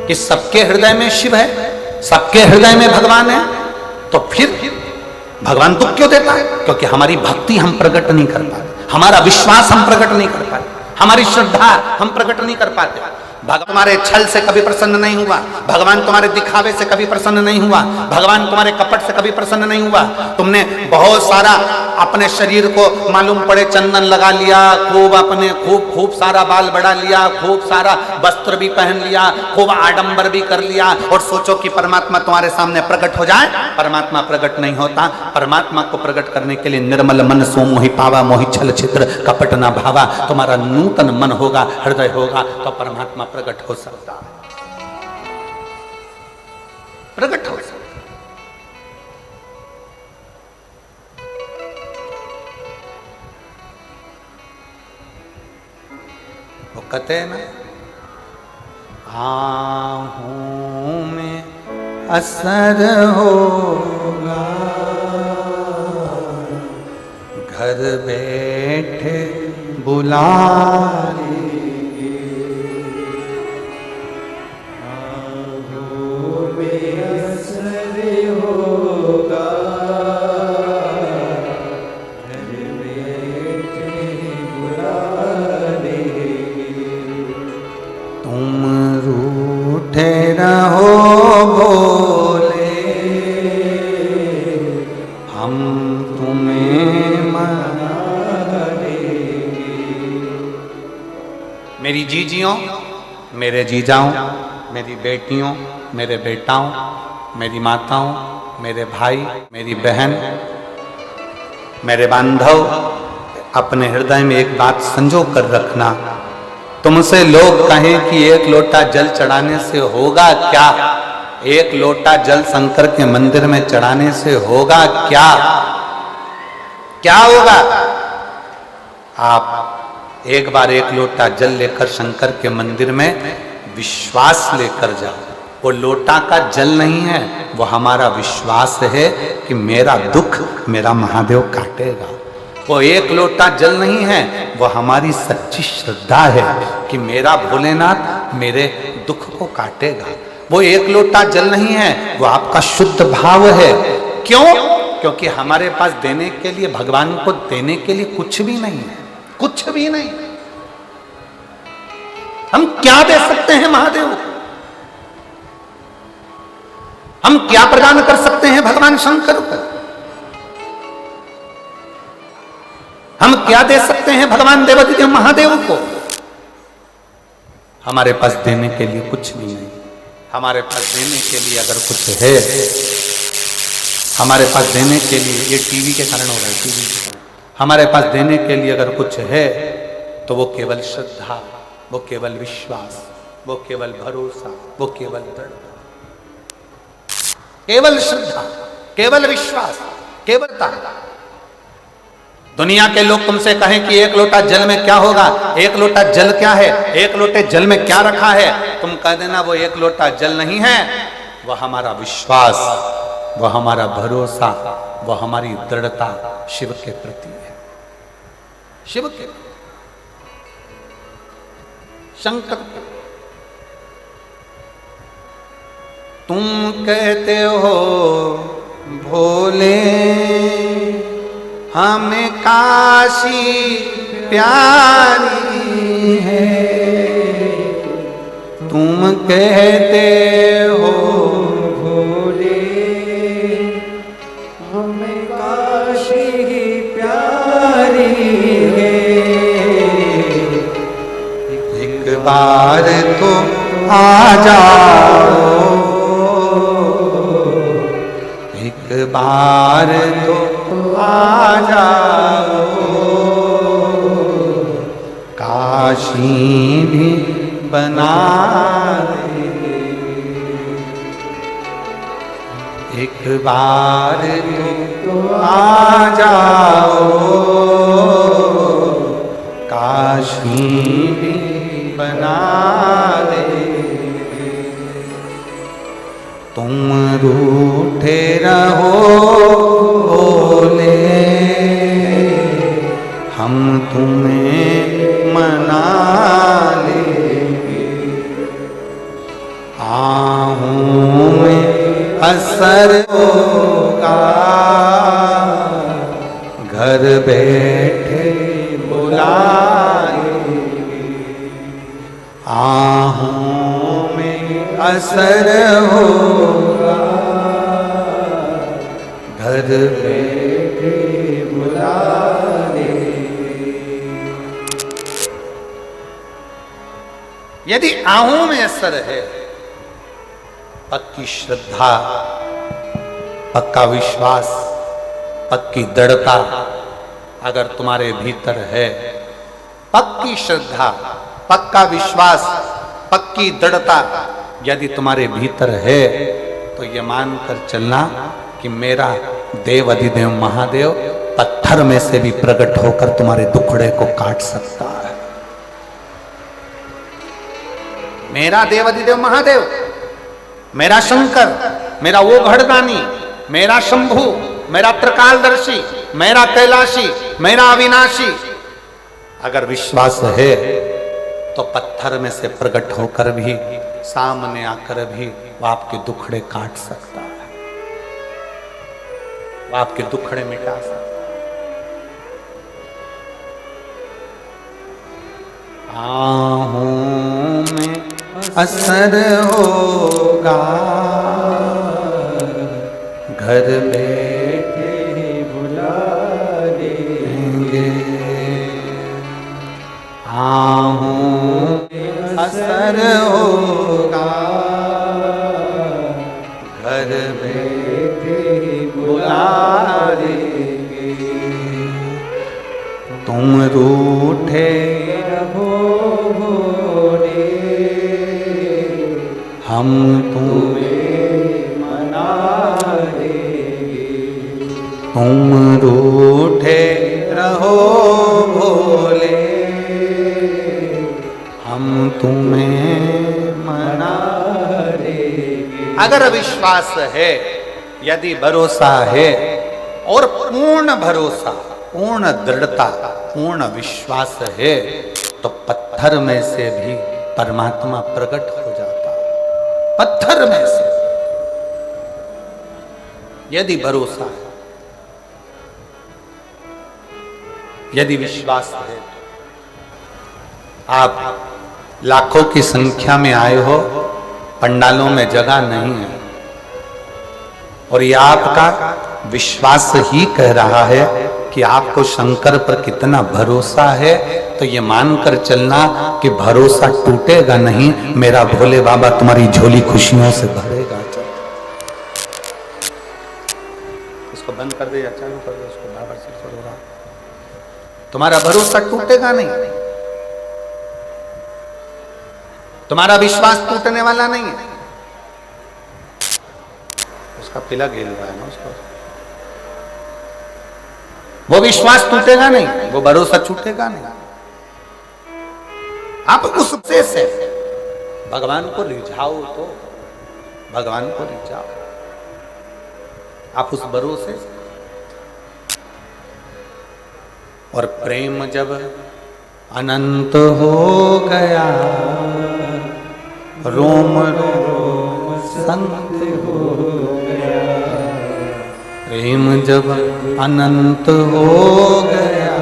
[SPEAKER 1] कि सबके हृदय में शिव है, सबके हृदय में भगवान है, तो फिर भगवान दुख क्यों देता है? क्योंकि हमारी भक्ति हम प्रकट नहीं कर पाते, हमारा विश्वास हम प्रकट नहीं कर पाते, हमारी श्रद्धा हम प्रकट नहीं कर पाते। भगवान तुम्हारे छल से कभी प्रसन्न नहीं हुआ, भगवान तुम्हारे दिखावे से कभी प्रसन्न नहीं हुआ, भगवान तुम्हारे कपट से कभी प्रसन्न नहीं हुआ। तुमने बहुत सारा अपने शरीर को मालूम पड़े चंदन लगा लिया, खूब अपने खूब सारा बाल बढ़ा लिया, खूब सारा वस्त्र भी पहन लिया, खूब आडंबर भी कर लिया, और सोचो कि परमात्मा तुम्हारे सामने प्रकट हो जाए। परमात्मा प्रकट नहीं होता। परमात्मा को प्रकट करने के लिए निर्मल मन सो मोहि पावा, मोहि छल छिद्र कपट न भावा। तुम्हारा नूतन मन होगा, हृदय होगा, तो परमात्मा प्रकट हो सकता है, प्रकट हो सकता है। कहते हैं ना, आहों में असर होगा, घर बैठे बुला लेंगे,
[SPEAKER 2] आहों में असर होगा, घर बैठे बुला लेंगे।
[SPEAKER 1] तुम रूठे रहो भोले, हम तुम्हें मना लेंगे। मेरी जीजियों, मेरे जीजाओं, मेरी बेटियों, मेरे बेटाओं, मेरी माताओं, मेरे भाई, मेरी बहन, मेरे बांधव, अपने हृदय में एक बात संजो कर रखना। तुमसे लोग कहें कि एक लोटा जल चढ़ाने से होगा क्या, एक लोटा जल शंकर के मंदिर में चढ़ाने से होगा क्या, क्या होगा? आप एक बार एक लोटा जल लेकर शंकर के मंदिर में विश्वास लेकर जाओ। वो लोटा का जल नहीं है, वो हमारा विश्वास है कि मेरा दुख मेरा महादेव काटेगा। वो एक लोटा जल नहीं है, वो हमारी सच्ची श्रद्धा है कि मेरा भोलेनाथ मेरे दुख को काटेगा। वो एक लोटा जल नहीं है, वो आपका शुद्ध भाव है। क्यों? क्योंकि हमारे पास देने के लिए, भगवान को देने के लिए कुछ भी नहीं है, कुछ भी नहीं। हम क्या दे सकते हैं महादेव को? हम क्या प्रदान कर सकते हैं भगवान शंकर को? हम क्या दे सकते हैं भगवान देवाधिदेव महादेव को? हमारे पास देने के लिए कुछ भी नहीं। हमारे पास देने के लिए अगर कुछ है, हमारे पास देने के लिए, ये टीवी के कारण हो रहा है, टीवी के कारण, हमारे पास देने के लिए अगर कुछ है तो वो केवल श्रद्धा, वो केवल विश्वास, वो केवल भरोसा, वो केवल दृढ़ता, केवल श्रद्धा, केवल विश्वास, केवल ताकत। दुनिया के लोग तुमसे कहें कि एक लोटा जल में क्या होगा, एक लोटा जल क्या है, एक लोटे जल में क्या रखा है, तुम कह देना वो एक लोटा जल नहीं है, वह हमारा विश्वास, वह हमारा भरोसा, वह हमारी दृढ़ता शिव के प्रति है। शिव के, शंकर के। तुम कहते हो भोले हमें काशी प्यारी है, तुम कहते हो
[SPEAKER 2] भोले हमें काशी प्यारी है।
[SPEAKER 1] एक बार तो आ जाओ, एक बार तो आ जाओ, काशी भी बना दे। एक बार तो आ जाओ, काशी भी बना दे। तुम रूठे रहो भोले, हम तुम्हें मना लेंगे। आहों में असर होगा, घर बैठे बुला लेंगे। आहों में असर होगा, घर बैठे बुला लेंगे। यदि आहों में असर है, पक्की श्रद्धा, पक्का विश्वास, पक्की दृढ़ता अगर तुम्हारे भीतर है, पक्की श्रद्धा, पक्का विश्वास, पक्की दृढ़ता यदि तुम्हारे भीतर है, तो ये मानकर चलना कि मेरा देव अधिदेव महादेव पत्थर में से भी प्रकट होकर तुम्हारे दुखड़े को काट सकता है। मेरा देवाधिदेव महादेव, मेरा शंकर, मेरा वो घड़दानी, मेरा शंभु, मेरा त्रिकालदर्शी, मेरा कैलाशी, मेरा अविनाशी। अगर विश्वास है तो पत्थर में से प्रकट होकर भी, सामने आकर भी वो आपके दुखड़े काट सकता है, वो आपके दुखड़े मिटा सकता है। आहूं में असर होगा, घर बैठे
[SPEAKER 2] बुला लेंगे।
[SPEAKER 1] आहूं असर होगा, घर बैठे बुला लेंगे। तुम रूठे हम तुम्हें मना लेंगे। तुम रूठे रहो भोले, हम तुम्हें मना लेंगे। अगर विश्वास है, यदि भरोसा है, और पूर्ण भरोसा, पूर्ण दृढ़ता, पूर्ण विश्वास है, तो पत्थर में से भी परमात्मा प्रकट हो जाता है। पत्थर में से, यदि भरोसा है, यदि विश्वास है। आप लाखों की संख्या में आए हो, पंडालों में जगह नहीं है, और ये आपका विश्वास ही कह रहा है कि आपको शंकर पर कितना भरोसा है, तो ये मानकर चलना कि भरोसा टूटेगा नहीं, मेरा भोले बाबा तुम्हारी झोली खुशियों से भरेगा। इसको बंद कर दे या चालू कर दे, इसको बार-बार सिर हो रहा। तुम्हारा भरोसा टूटेगा नहीं, तुम्हारा विश्वास टूटने वाला नहीं है। उसका पिला गिर रहा है ना, उसको वो विश्वास टूटेगा नहीं, वो भरोसा छूटेगा नहीं। आप उससे से भगवान को रिझाओ, तो भगवान को रिझाओ, आप उस भरोसे से। और प्रेम जब अनंत हो गया, रोम रोम संत हो गया। प्रेम जब अनंत हो गया,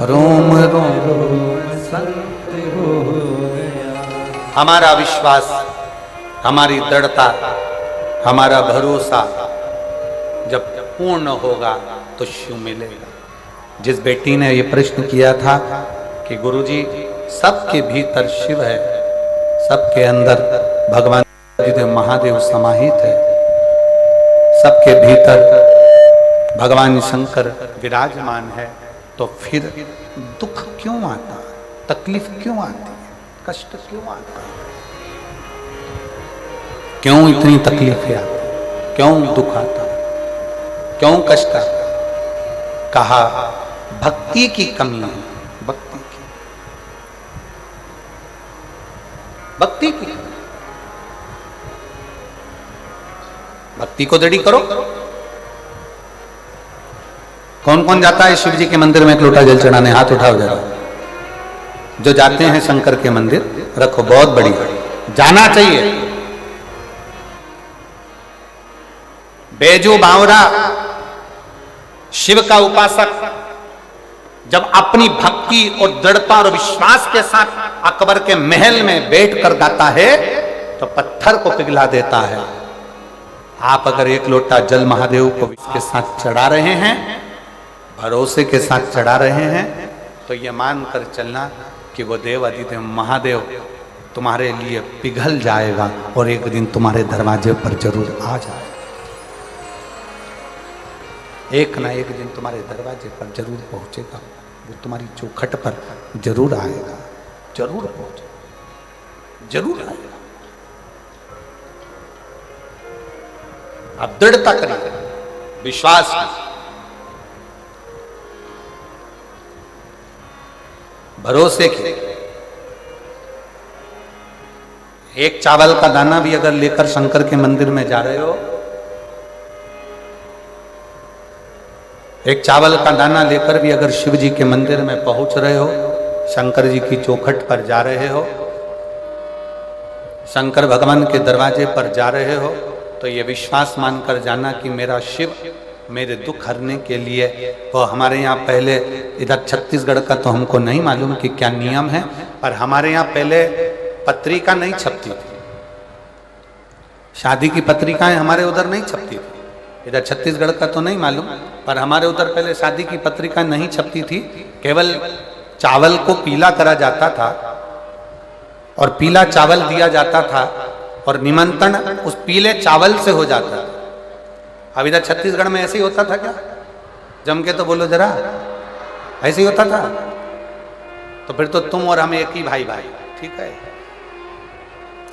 [SPEAKER 1] रोम रोम संत हो गया। हमारा विश्वास, हमारी दृढ़ता, हमारा भरोसा जब पूर्ण होगा तो शिव मिलेगा। जिस बेटी ने ये प्रश्न किया था कि गुरुजी सबके भीतर शिव है, सबके अंदर भगवान महादेव समाहित है, सबके भीतर भगवान शंकर विराजमान है, तो फिर दुख क्यों आता, तकलीफ क्यों आती है, कष्ट क्यों आता है? क्यों इतनी तकलीफें आती, क्यों दुख आता, क्यों कष्ट आता? कहा भक्ति की कमी है, भक्ति की, भक्ति की। भक्ति को दृढ़ करो। कौन कौन जाता है शिव जी के मंदिर में एक लोटा जल चढ़ाने? हाथ उठाओ जरा। जो जाते हैं शंकर के मंदिर, रखो, बहुत बड़ी, जाना चाहिए। बेजू बावरा शिव का उपासक जब अपनी भक्ति और दृढ़ता और विश्वास के साथ अकबर के महल में बैठकर गाता है तो पत्थर को पिघला देता है। आप अगर एक लोटा जल महादेव को के साथ चढ़ा रहे हैं, भरोसे के साथ चढ़ा रहे हैं, तो ये मानकर चलना कि वो देव अधिदेव महादेव तुम्हारे लिए पिघल जाएगा और एक दिन तुम्हारे दरवाजे पर जरूर आ जाएगा। एक ना एक दिन तुम्हारे दरवाजे पर जरूर पहुंचेगा, वो तुम्हारी चौखट पर जरूर आएगा, जरूर पहुंचेगा, जरूर आएगा। आप दृढ़ता करिए, विश्वास भरोसे की। एक चावल का दाना भी अगर लेकर शंकर के मंदिर में जा रहे हो, एक चावल का दाना लेकर भी अगर शिव जी के मंदिर में पहुंच रहे हो, शंकर जी की चौखट पर जा रहे हो, शंकर भगवान के दरवाजे पर जा रहे हो, तो ये विश्वास मानकर जाना कि मेरा शिव मेरे दुख हरने के लिए, वो हमारे यहाँ पहले, इधर छत्तीसगढ़ का तो हमको नहीं मालूम कि क्या नियम है, पर हमारे यहाँ पहले पत्रिका नहीं छपती थी, शादी की पत्रिकाएं हमारे उधर नहीं छपती थी, इधर छत्तीसगढ़ का तो नहीं मालूम, पर हमारे उधर पहले शादी की पत्रिका नहीं छपती थी। केवल चावल को पीला करा जाता था और पीला चावल दिया जाता था और निमंत्रण उस पीले चावल से हो जाता था। अब इधर छत्तीसगढ़ में ऐसे ही होता था क्या? जम के तो बोलो जरा, ऐसे ही होता था? तो फिर तो तुम और हम एक ही भाई भाई, ठीक है,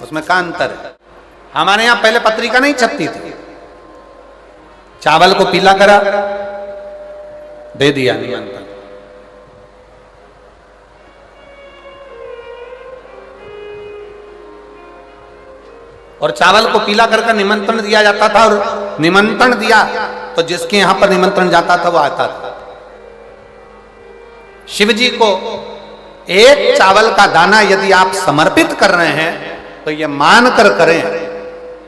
[SPEAKER 1] उसमें क्या अंतर है? हमारे यहां पहले पत्रिका नहीं छपती थी, चावल को पीला करा, दे दिया निमंत्रण। और चावल को पीला करके निमंत्रण दिया जाता था, और निमंत्रण दिया तो जिसके यहां पर निमंत्रण जाता था वो आता था। शिव जी को एक चावल का दाना यदि आप समर्पित कर रहे हैं तो ये मानकर करें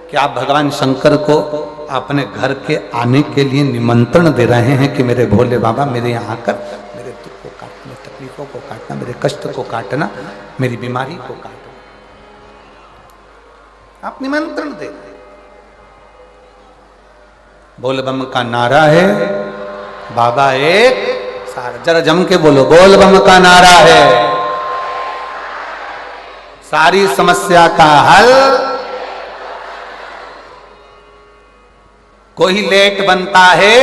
[SPEAKER 1] कि आप भगवान शंकर को अपने घर के आने के लिए निमंत्रण दे रहे हैं कि मेरे भोले बाबा मेरे यहाँ आकर मेरे दुख को काटना, तकलीफों को काटना, मेरे कष्ट को काटना, मेरी बीमारी को काटना, आप निमंत्रण दे रहे। बोल बम का नारा है, बाबा एक सारा, जरा जम के बोलो, बोल बम का नारा है, सारी समस्या का हल। कोई लेट बनता है,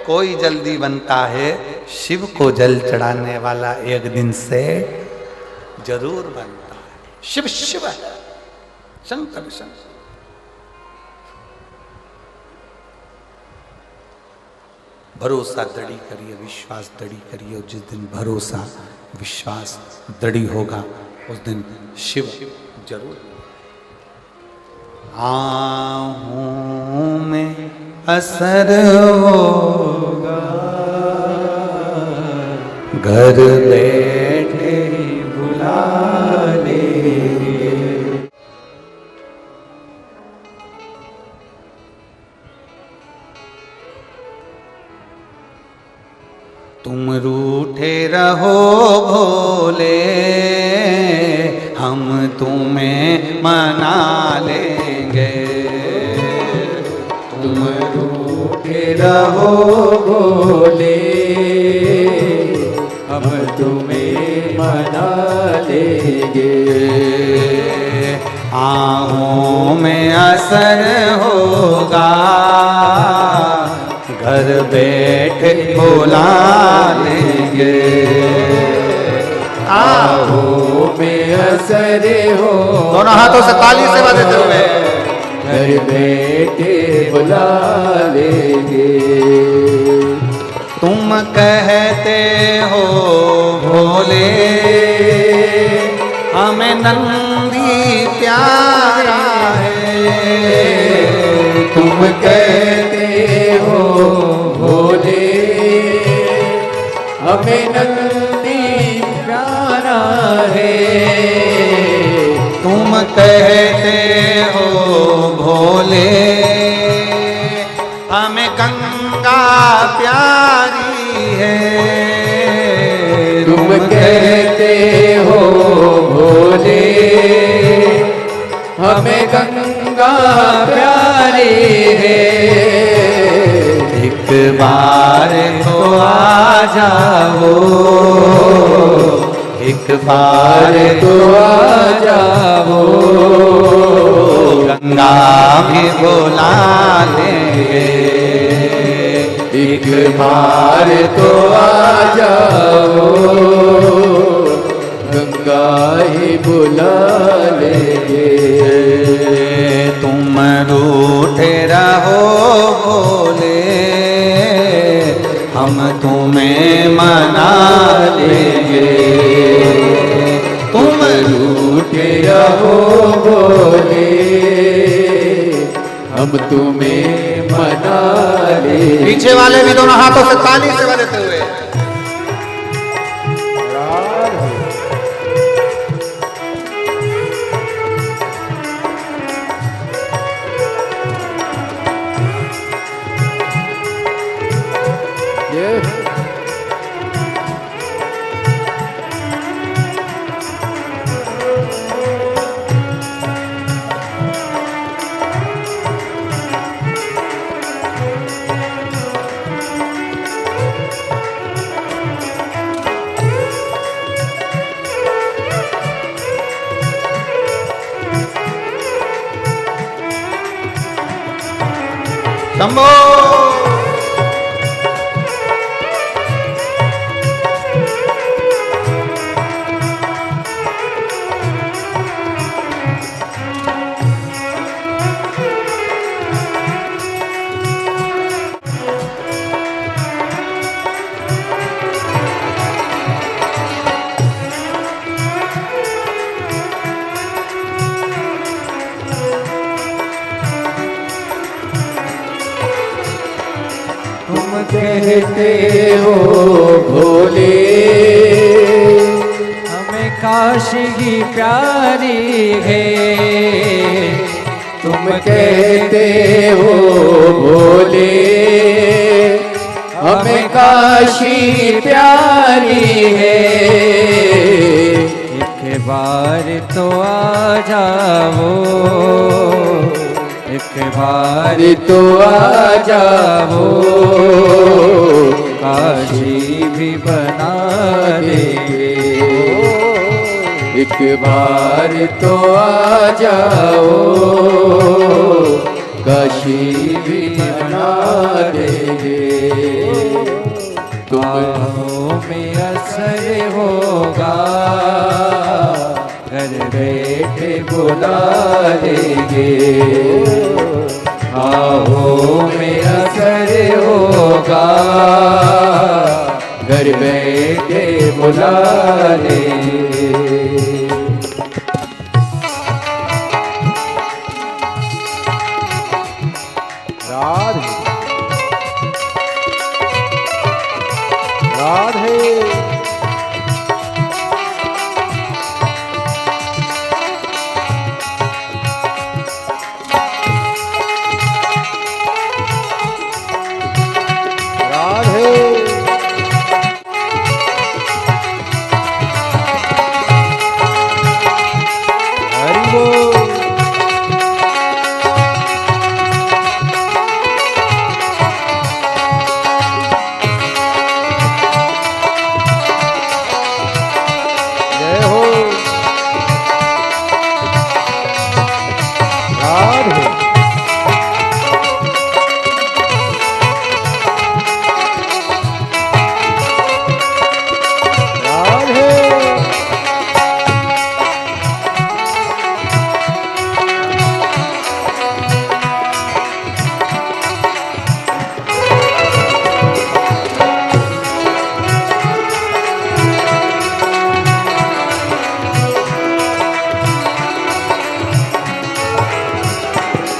[SPEAKER 1] कोई जल्दी बनता है, शिव को जल चढ़ाने वाला एक दिन से जरूर बनता है। शिव शिव है, शंकर शंकर। भरोसा दृढ़ी करिए, विश्वास दृढ़ी करिए, और जिस दिन भरोसा विश्वास दृढ़ी होगा उस दिन शिव जरूर। आँखों में असर होगा, घर बैठे बुला लेंगे। तुम रूठे रहो भोले, हम तुम्हें मना लेंगे।
[SPEAKER 2] तुम रूठे रहो भोले, हम तुम्हें मना लेंगे।
[SPEAKER 1] आँखों में असर होगा, घर बैठे बुला लेंगे।
[SPEAKER 2] आँखों में असर हो,
[SPEAKER 1] दोनों हाथों से ताली से बजाते हुए,
[SPEAKER 2] घर बैठे बुला लेंगे।
[SPEAKER 1] तुम कहते हो भोले हमें नंदी प्यारा है,
[SPEAKER 2] तुम कहते हो भोले हमें नंदी प्यारा है।
[SPEAKER 1] तुम कहते हो भोले हमें गंगा प्यारी है,
[SPEAKER 2] तुम कहते हो भोले हमें गंगा प्यारी है।
[SPEAKER 1] एक बार तो आ जाओ, एक बार
[SPEAKER 2] तो आ जाओ,
[SPEAKER 1] गंगा भी बुला लेंगे।
[SPEAKER 2] एक बार तो आ जाओ, गंगा ही बुला लेंगे।
[SPEAKER 1] तुम रूठे रहो भोले, हम तुम्हें मना लेंगे।
[SPEAKER 2] तुम रूठे रहो भोले, हम तुम्हें मना लेंगे।
[SPEAKER 1] पीछे वाले भी दोनों हाथों से ताली से बजाते हुए। शंभो
[SPEAKER 2] कहते हो भोले
[SPEAKER 3] हमें काशी की प्यारी है।
[SPEAKER 2] तुम कहते हो भोले हमें काशी प्यारी है।
[SPEAKER 3] एक बार तो आ जाओ, एक बार
[SPEAKER 2] तो आ जाओ,
[SPEAKER 3] काशी भी बना देंगे।
[SPEAKER 2] एक बार तो आ जाओ, काशी भी बना देंगे।
[SPEAKER 3] तुम में असर होगा, घर बैठे बुला लेंगे।
[SPEAKER 2] आओ मेरा असर होगा, घर बैठे बुला लेंगे। राधे राधे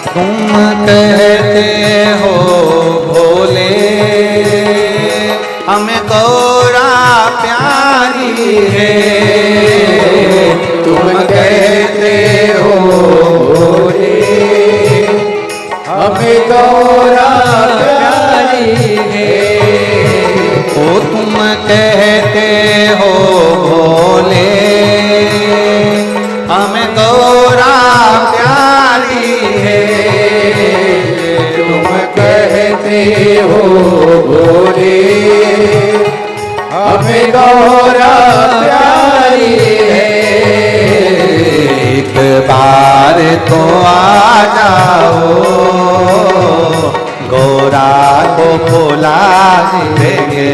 [SPEAKER 1] तुम कहते हो भोले हमें गौरा प्यारी है।
[SPEAKER 2] तुम कहते हो भोले हमें गौरा प्यारी है।
[SPEAKER 1] ओ तुम कहते हो भोले हमें गौरा प्यारी है।
[SPEAKER 2] तुम कहते हो भोले हमें गौरा प्यारी है।
[SPEAKER 1] एक बार तो आ जाओ, गौरा को बुला देंगे।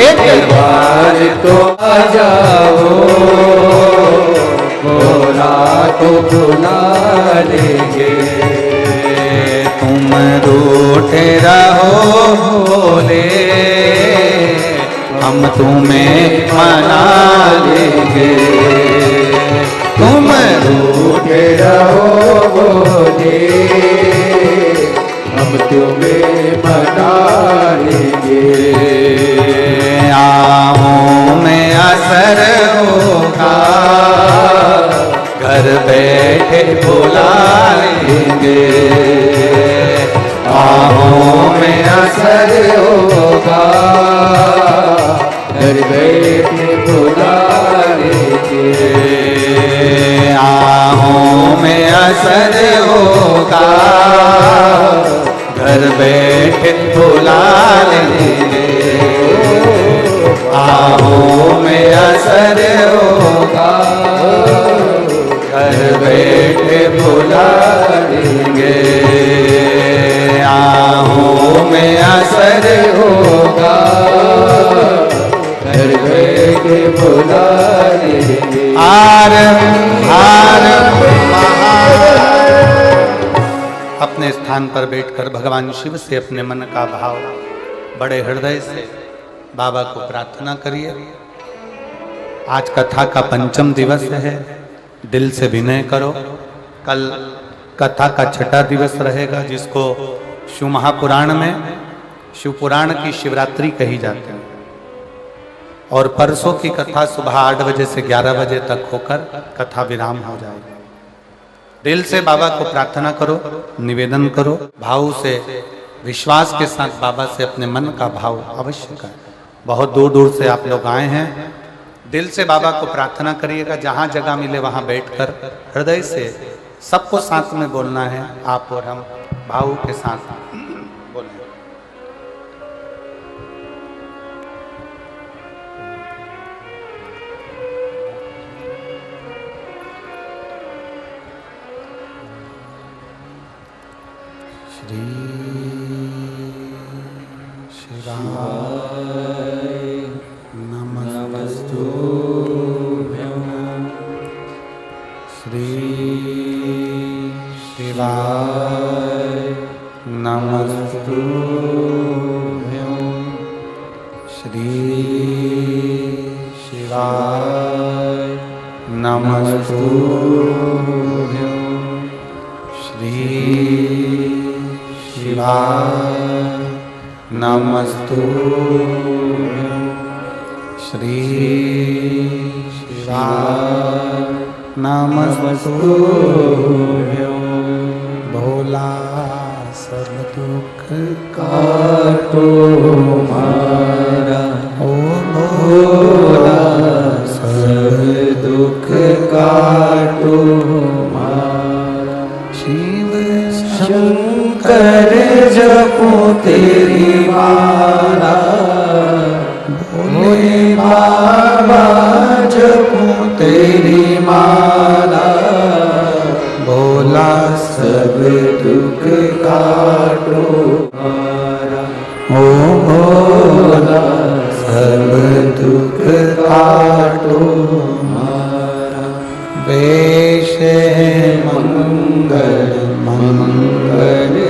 [SPEAKER 2] एक बार तो आ जाओ, गौरा को बुला लेंगे।
[SPEAKER 1] तुम रूठे रहो भोले हम तुम्हें मना लेंगे।
[SPEAKER 2] तुम रूठे रहो भोले
[SPEAKER 1] बैठे बुला लेंगे,
[SPEAKER 2] बाहों में असर होगा, घर बैठे बुला लेंगे,
[SPEAKER 1] आहों में असर होगा, घर बैठे बुला लेंगे, आहों में असर होगा, घर बैठे बुला लेंगे, आहों में असर होगा,
[SPEAKER 2] घर बैठे बुला लेंगे।
[SPEAKER 1] हार हार अपने स्थान पर बैठकर भगवान शिव से अपने मन का भाव बड़े हृदय से बाबा को प्रार्थना करिए। आज कथा का पंचम दिवस है, दिल से विनय करो। कल कथा का छठा दिवस रहेगा, जिसको शिव महापुराण में शिव पुराण की शिवरात्रि कही जाती है, और परसों की कथा सुबह 8 बजे से 11 बजे तक होकर कथा विराम हो जाएगी। दिल से बाबा को प्रार्थना करो, निवेदन करो, भाव से विश्वास के साथ बाबा से अपने मन का भाव अवश्य करें। बहुत दूर दूर से आप लोग आए हैं, दिल से बाबा को प्रार्थना करिएगा। जहाँ जगह मिले वहाँ बैठकर हृदय से सबको साथ में बोलना है, आप और हम भाव के साथ बोलें। श्री शिवाय नमस्तुभ्यं, श्री शिवाय नमस्तुभ्यं, श्री शिवाय नमस्तुभ्यं, श्री शिवाय नमस्तुभ्यं, श्री शिवाय नमस्तुभ्यं। भोला सब दुख
[SPEAKER 2] काटो मारा,
[SPEAKER 1] ओ
[SPEAKER 2] भोला सब दुख काटो मारा,
[SPEAKER 1] शिव
[SPEAKER 2] शंकर जपो तेरी माला, भोले बाबा जपो तेरी माला,
[SPEAKER 1] भोला
[SPEAKER 2] सब दुख काटो मारा,
[SPEAKER 1] ओ
[SPEAKER 2] भोला सब दुख काटो मारा।
[SPEAKER 1] वेश
[SPEAKER 2] मंगल मंगलकारी,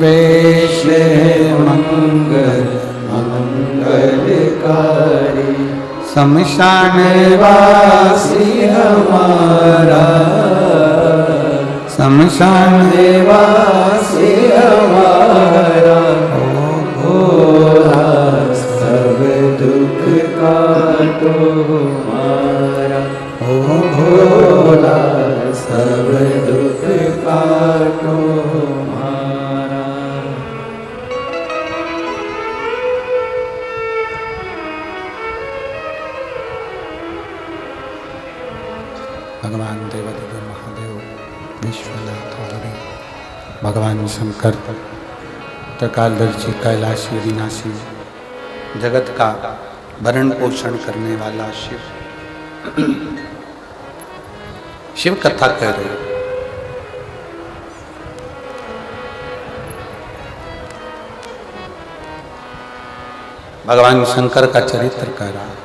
[SPEAKER 1] वेश
[SPEAKER 2] मंगल मंगलकारी,
[SPEAKER 1] शमशान
[SPEAKER 2] वासी हमारा,
[SPEAKER 1] शमशान
[SPEAKER 2] वासी हमारा,
[SPEAKER 1] ओ
[SPEAKER 2] भोला सब दुख काटो मारा,
[SPEAKER 1] ओ
[SPEAKER 2] भोला सब दुख काटो मारा।
[SPEAKER 1] भगवान देवादिदेव महादेव विश्वनाथ हरि, भगवान शंकर त्रिकालदर्शी कैलाशी अविनाशी, जगत का भरण पोषण करने वाला शिव शिव कथा कह रहे हैं। भगवान शंकर का चरित्र कह रहा है,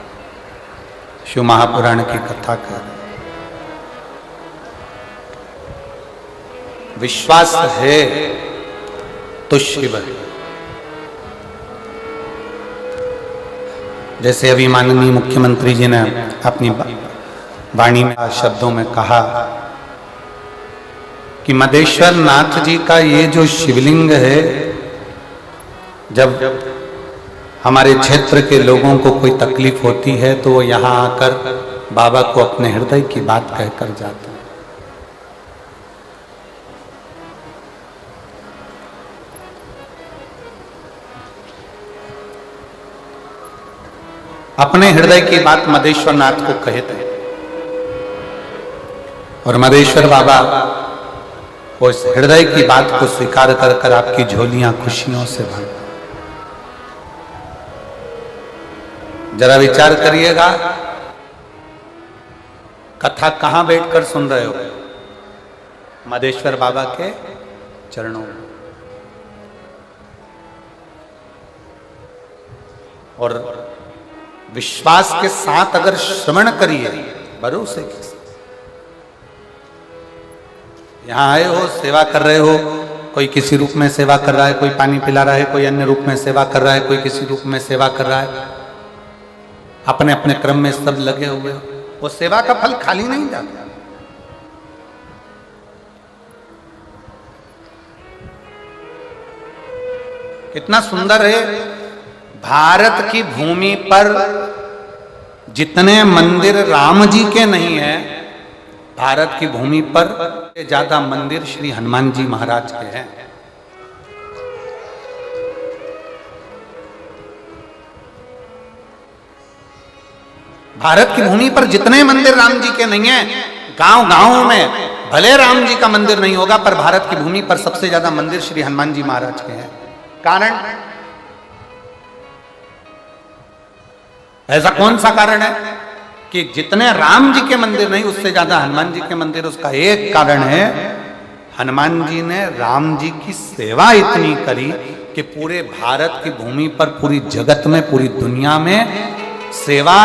[SPEAKER 1] शिव महापुराण की कथा कह रहे हैं। विश्वास है तो शिव है। जैसे अभी माननीय मुख्यमंत्री जी ने अपनी वाणी में शब्दों में कहा कि मदेश्वर नाथ जी का ये जो शिवलिंग है, जब हमारे क्षेत्र के लोगों को कोई तकलीफ होती है तो वो यहाँ आकर बाबा को अपने हृदय की बात कहकर जाता है। अपने हृदय की बात मदेश्वर नाथ को कहे थे और मदेश्वर बाबा उस हृदय की बात को स्वीकार कर कर आपकी झोलियां खुशियों से भर। जरा विचार करिएगा, कथा कहां बैठकर सुन रहे हो? मदेश्वर बाबा के चरणों में। और विश्वास के साथ अगर श्रवण करिए, भरोसे के साथ। यहां आए हो, सेवा कर रहे हो, कोई किसी रूप में सेवा कर रहा है, कोई पानी पिला रहा है, कोई अन्य रूप में सेवा कर रहा है, कोई किसी रूप में सेवा कर रहा है, अपने अपने क्रम में सब लगे हुए हो, वो सेवा का फल खाली नहीं जाता। कितना सुंदर है, भारत की भूमि पर जितने मंदिर राम जी के नहीं है, भारत की भूमि पर ज्यादा मंदिर श्री हनुमान जी महाराज के हैं। भारत की भूमि पर जितने मंदिर राम जी के नहीं है, गांव गांव में भले राम जी का मंदिर नहीं होगा, पर भारत की भूमि पर सबसे ज्यादा मंदिर श्री हनुमान जी महाराज के हैं। कारण ऐसा कौन सा कारण है कि जितने राम जी के मंदिर नहीं, उससे ज्यादा हनुमान जी के मंदिर? उसका एक कारण है, हनुमान जी ने राम जी की सेवा इतनी करी कि पूरे भारत की भूमि पर, पूरी जगत में, पूरी दुनिया में सेवा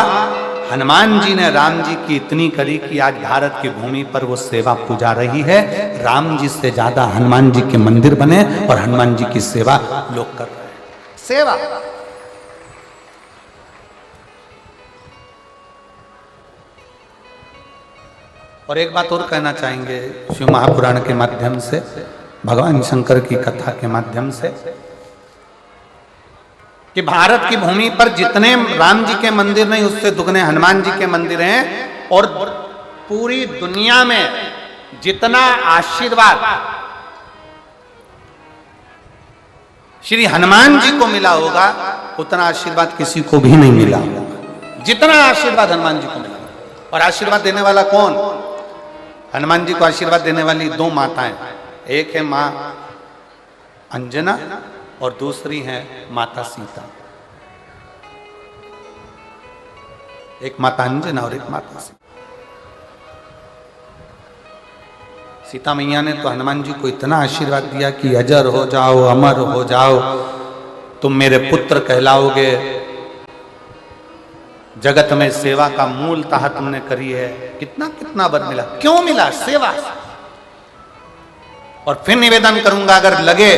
[SPEAKER 1] हनुमान जी ने राम जी की इतनी करी कि आज भारत की भूमि पर वो सेवा पूजा रही है। राम जी से ज्यादा हनुमान जी के मंदिर बने और हनुमान जी की सेवा लोग कर रहे हैं। सेवा और एक बात और कहना चाहेंगे शिव महापुराण के माध्यम से, भगवान शंकर की कथा के माध्यम से, कि भारत की भूमि पर जितने राम जी के मंदिर नहीं, उससे दुगने हनुमान जी के मंदिर हैं। और पूरी दुनिया में जितना आशीर्वाद श्री हनुमान जी को मिला होगा, उतना आशीर्वाद किसी को भी नहीं मिला होगा जितना आशीर्वाद हनुमान जी को मिला। और आशीर्वाद देने वाला कौन? हनुमान जी को आशीर्वाद देने वाली दो माताएं, एक है मां अंजना और दूसरी है माता सीता। एक माता अंजना और एक माता सीता। सीता मैया ने तो हनुमान जी को इतना आशीर्वाद दिया कि अजर हो जाओ, अमर हो जाओ, तुम मेरे पुत्र कहलाओगे, जगत में सेवा का मूलतः तुमने करी है। कितना कितना वर मिला, क्यों मिला? सेवा। और फिर निवेदन करूंगा, अगर लगे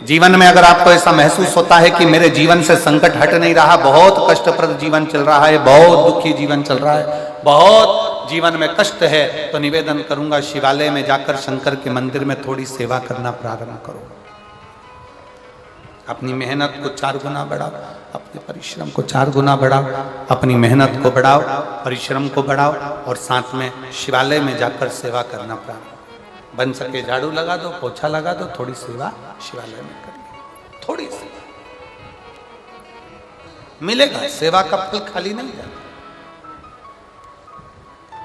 [SPEAKER 1] जीवन में, अगर आपको ऐसा महसूस होता है कि मेरे जीवन से संकट हट नहीं रहा, बहुत कष्टप्रद जीवन चल रहा है, बहुत दुखी जीवन चल रहा है, बहुत जीवन में कष्ट है, तो निवेदन करूंगा शिवालय में जाकर शंकर के मंदिर में थोड़ी सेवा करना प्रारंभ करो। अपनी मेहनत को 4 गुना बढ़ाओ, अपने परिश्रम को 4 गुना बढ़ाओ, अपनी मेहनत को बढ़ाओ, परिश्रम को बढ़ाओ और साथ में शिवालय में जाकर सेवा करना प्रारंभ। बन सके झाड़ू लगा दो, पोछा लगा दो, थोड़ी सेवा शिवालय में करिए, थोड़ी सी मिलेगा। सेवा का फल खाली नहीं जाता।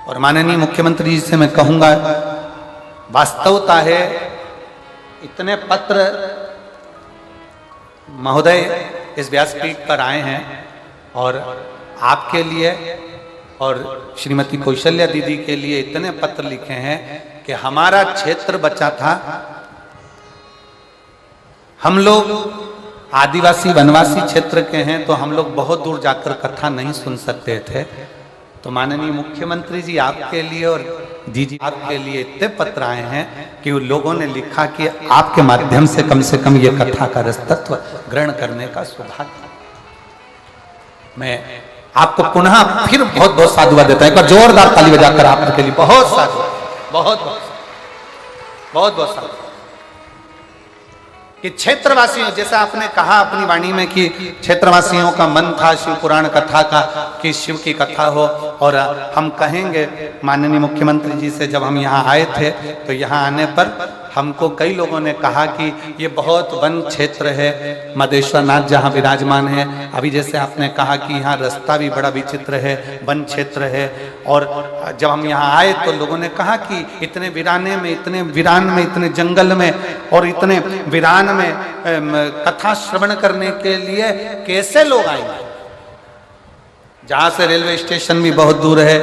[SPEAKER 1] और माननीय मुख्यमंत्री जी से मैं कहूंगा, वास्तवता है इतने पत्र महोदय इस व्यासपीठ पर आए हैं और आपके लिए और श्रीमती कौशल्या दीदी के लिए इतने पत्र लिखे हैं कि हमारा क्षेत्र बचा था, हम लोग आदिवासी वनवासी क्षेत्र के हैं, तो हम लोग बहुत दूर जाकर कथा नहीं सुन सकते थे। तो माननीय मुख्यमंत्री जी आपके लिए और दीदी आपके लिए इतने पत्र आए हैं कि उन लोगों ने लिखा कि आपके माध्यम से कम ये कथा का रसतत्व ग्रहण करने का सौभाग्य। मैं आपको पुनः फिर बहुत बहुत साधुवाद देता हूं। एक बार जोरदार ताली बजाकर आपके लिए बहुत साधुवाद, बहुत बहुत बहुत बहुत साधुवाद। कि क्षेत्रवासियों, जैसा आपने कहा अपनी वाणी में कि क्षेत्रवासियों का मन था शिव पुराण कथा का, कि शिव की कथा हो। और हम कहेंगे माननीय मुख्यमंत्री जी से, जब हम यहाँ आए थे तो यहाँ आने पर हमको कई लोगों ने कहा कि ये बहुत वन क्षेत्र है, मदेश्वर नाथ जहाँ विराजमान है। अभी जैसे आपने कहा कि यहाँ रास्ता भी बड़ा विचित्र है, वन क्षेत्र है। और जब हम यहाँ आए तो लोगों ने कहा कि इतने वीराने में, इतने वीरान में, इतने जंगल में और इतने वीरान में कथा श्रवण करने के लिए कैसे लोग आएंगे, जहाँ से रेलवे स्टेशन भी बहुत दूर है,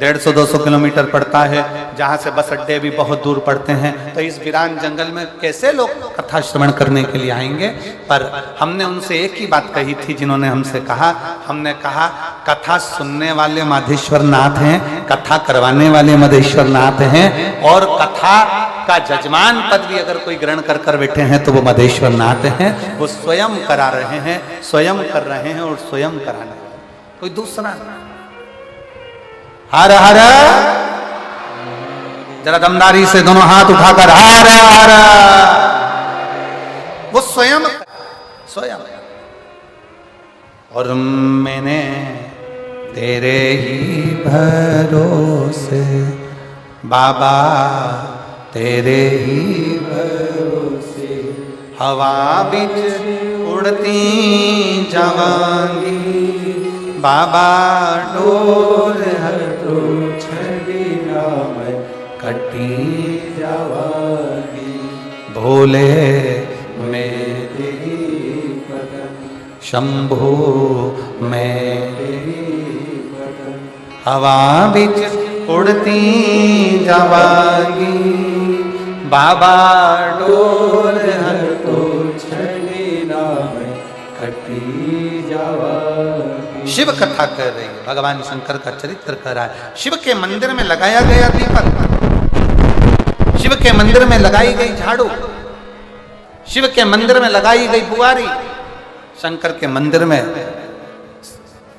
[SPEAKER 1] 150-200 किलोमीटर पड़ता है, जहाँ से बस अड्डे भी बहुत दूर पड़ते हैं। तो इस वीरान जंगल में कैसे लोग कथा श्रवण करने के लिए आएंगे। पर हमने उनसे एक ही बात कही थी, जिन्होंने हमसे कहा, हमने कहा कथा सुनने वाले माधेश्वर नाथ हैं, कथा करवाने वाले माधेश्वर नाथ हैं, और कथा का जजमान पद भी अगर कोई ग्रहण कर कर बैठे हैं तो वो माधेश्वर नाथ हैं। वो स्वयं करा रहे हैं, स्वयं कर रहे हैं और स्वयं कराने, कोई दूसरा। हर हर, जरा दमदारी से दोनों हाथ उठाकर हर हर, वो स्वयं स्वयं। और मैंने तेरे ही भरोसे बाबा, तेरे ही भरोसे हवा बिच उड़ती जावांगी बाबा, डोर हटो छड़िया मैं कटी जावांगी, भोले मेरे शंभो मेरी हवा बिच उड़ती जावांगी बाबा, डोर हटो छड़िया मैं कटी जावांगी। शिव कथा कर रही है, भगवान शंकर का चरित्र कर रहा है। शिव के मंदिर में लगाया गया दीपक, शिव के मंदिर में लगाई गई झाड़ू, शिव के मंदिर में लगाई गई बुआरी, शंकर के मंदिर में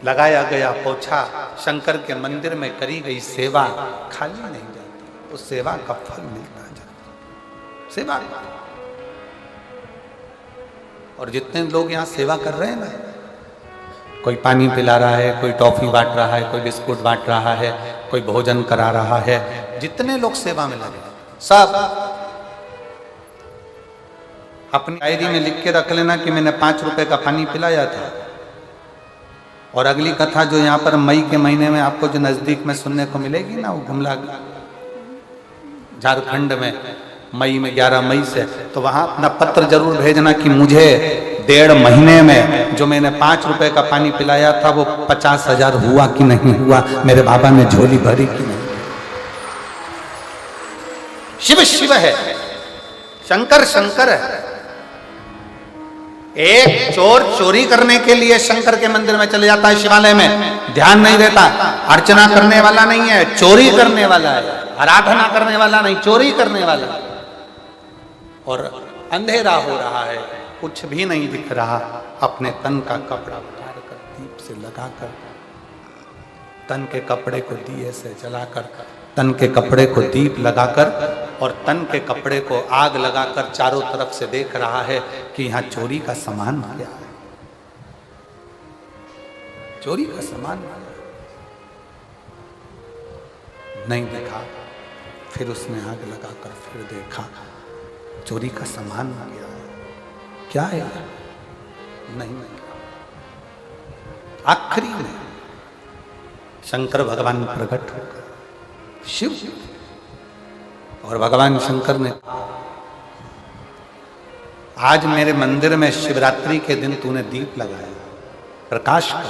[SPEAKER 1] लगाया गया पोछा, शंकर के मंदिर में करी गई सेवा खाली नहीं जाती, उस सेवा का फल मिलता जाता, सेवा। और जितने लोग यहाँ सेवा कर रहे हैं ना, कोई पानी पिला रहा है, कोई टॉफी बांट रहा है, कोई बिस्कुट बांट रहा है, कोई भोजन करा रहा है, जितने लोग सेवा में लगे सब अपनी डायरी में लिख के रख लेना कि मैंने 5 रुपए का पानी पिलाया था। और अगली कथा जो यहाँ पर मई के महीने में आपको जो नजदीक में सुनने को मिलेगी ना, वो गुमला झारखंड में मई में 11 मई से, तो वहां अपना पत्र जरूर भेजना कि मुझे 1.5 महीने में जो मैंने 5 रुपए का पानी पिलाया था वो 50,000 हुआ कि नहीं हुआ, मेरे बाबा ने झोली भरी कि नहीं। शिव शिव है, शंकर शंकर है। एक चोर चोरी करने के लिए शंकर के मंदिर में चले जाता है, शिवालय में ध्यान नहीं देता, अर्चना करने वाला नहीं है, चोरी करने वाला है, आराधना करने वाला नहीं, चोरी करने वाला। और अंधेरा हो रहा है, कुछ भी नहीं दिख रहा, अपने तन का कपड़ा उतार कर दीप से लगाकर, तन के कपड़े को दिए से जलाकर, तन के कपड़े को दीप लगाकर और तन के कपड़े को आग लगाकर चारों तरफ से देख रहा है कि यहाँ चोरी का सामान आ गया है, चोरी का सामान आ गया। नहीं देखा, फिर उसने आग लगाकर फिर देखा, चोरी का सामान आ गया है। क्या है? नहीं निकला। आखिरी में शंकर भगवान प्रकट होकर, शिव और भगवान शंकर ने, आज मेरे मंदिर में शिवरात्रि के दिन तूने दीप लगाया, प्रकाश कर,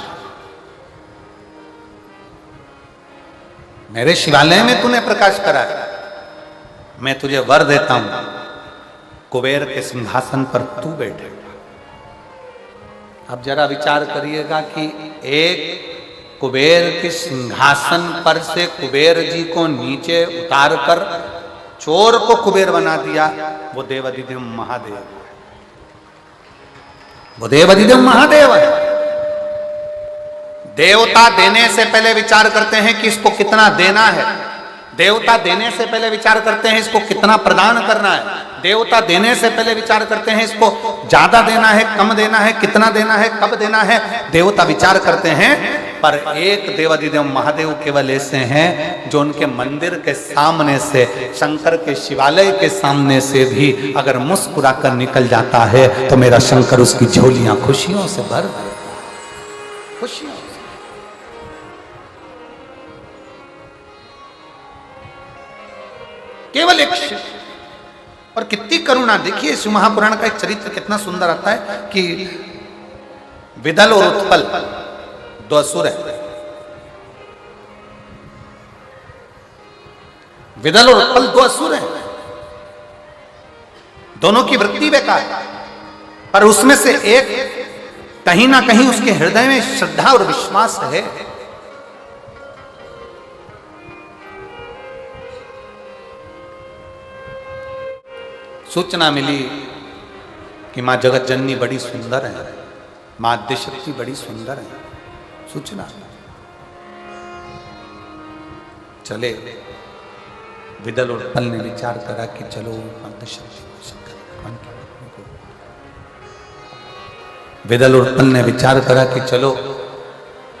[SPEAKER 1] मेरे शिवालय में तूने प्रकाश कराया, मैं तुझे वर देता हूं, कुबेर के सिंहासन पर तू बैठेगा। अब जरा विचार करिएगा कि एक कुबेर के सिंहासन पर से कुबेर जी को नीचे उतार कर चोर को कुबेर बना दिया, वो देवाधिदेव महादेव, वो देवाधिदेव महादेव है। देवता देने से पहले विचार करते हैं कि इसको कितना देना है, देवता देने से पहले विचार करते हैं इसको कितना प्रदान करना है। देवता देने से पहले विचार करते हैं इसको ज्यादा देना है, कम देना है, कितना देना है, कब देना है, देवता विचार करते हैं। पर एक देवाधिदेव महादेव केवल ऐसे हैं जो उनके मंदिर के सामने से, शंकर के शिवालय के सामने से भी अगर मुस्कुरा कर निकल जाता है तो मेरा शंकर उसकी झोलियां खुशियों से भर देता है, खुशियों से। केवल एक और कितनी करुणा। देखिए शिव महापुराण का एक चरित्र कितना सुंदर आता है कि विदल और उत्पल दो असुर है। विदल और उत्पल दो असुर हैं, दोनों की वृत्ति बेकार, पर उसमें से एक कहीं ना कहीं उसके हृदय में श्रद्धा और विश्वास है। सूचना मिली कि मां जगत जननी बड़ी सुंदर है, मां आद्यशक्ति बड़ी सुंदर है। सूचना चले, विदल और उत्पल ने विचार करा कि चलो विदल और उत्पल ने विचार करा कि चलो,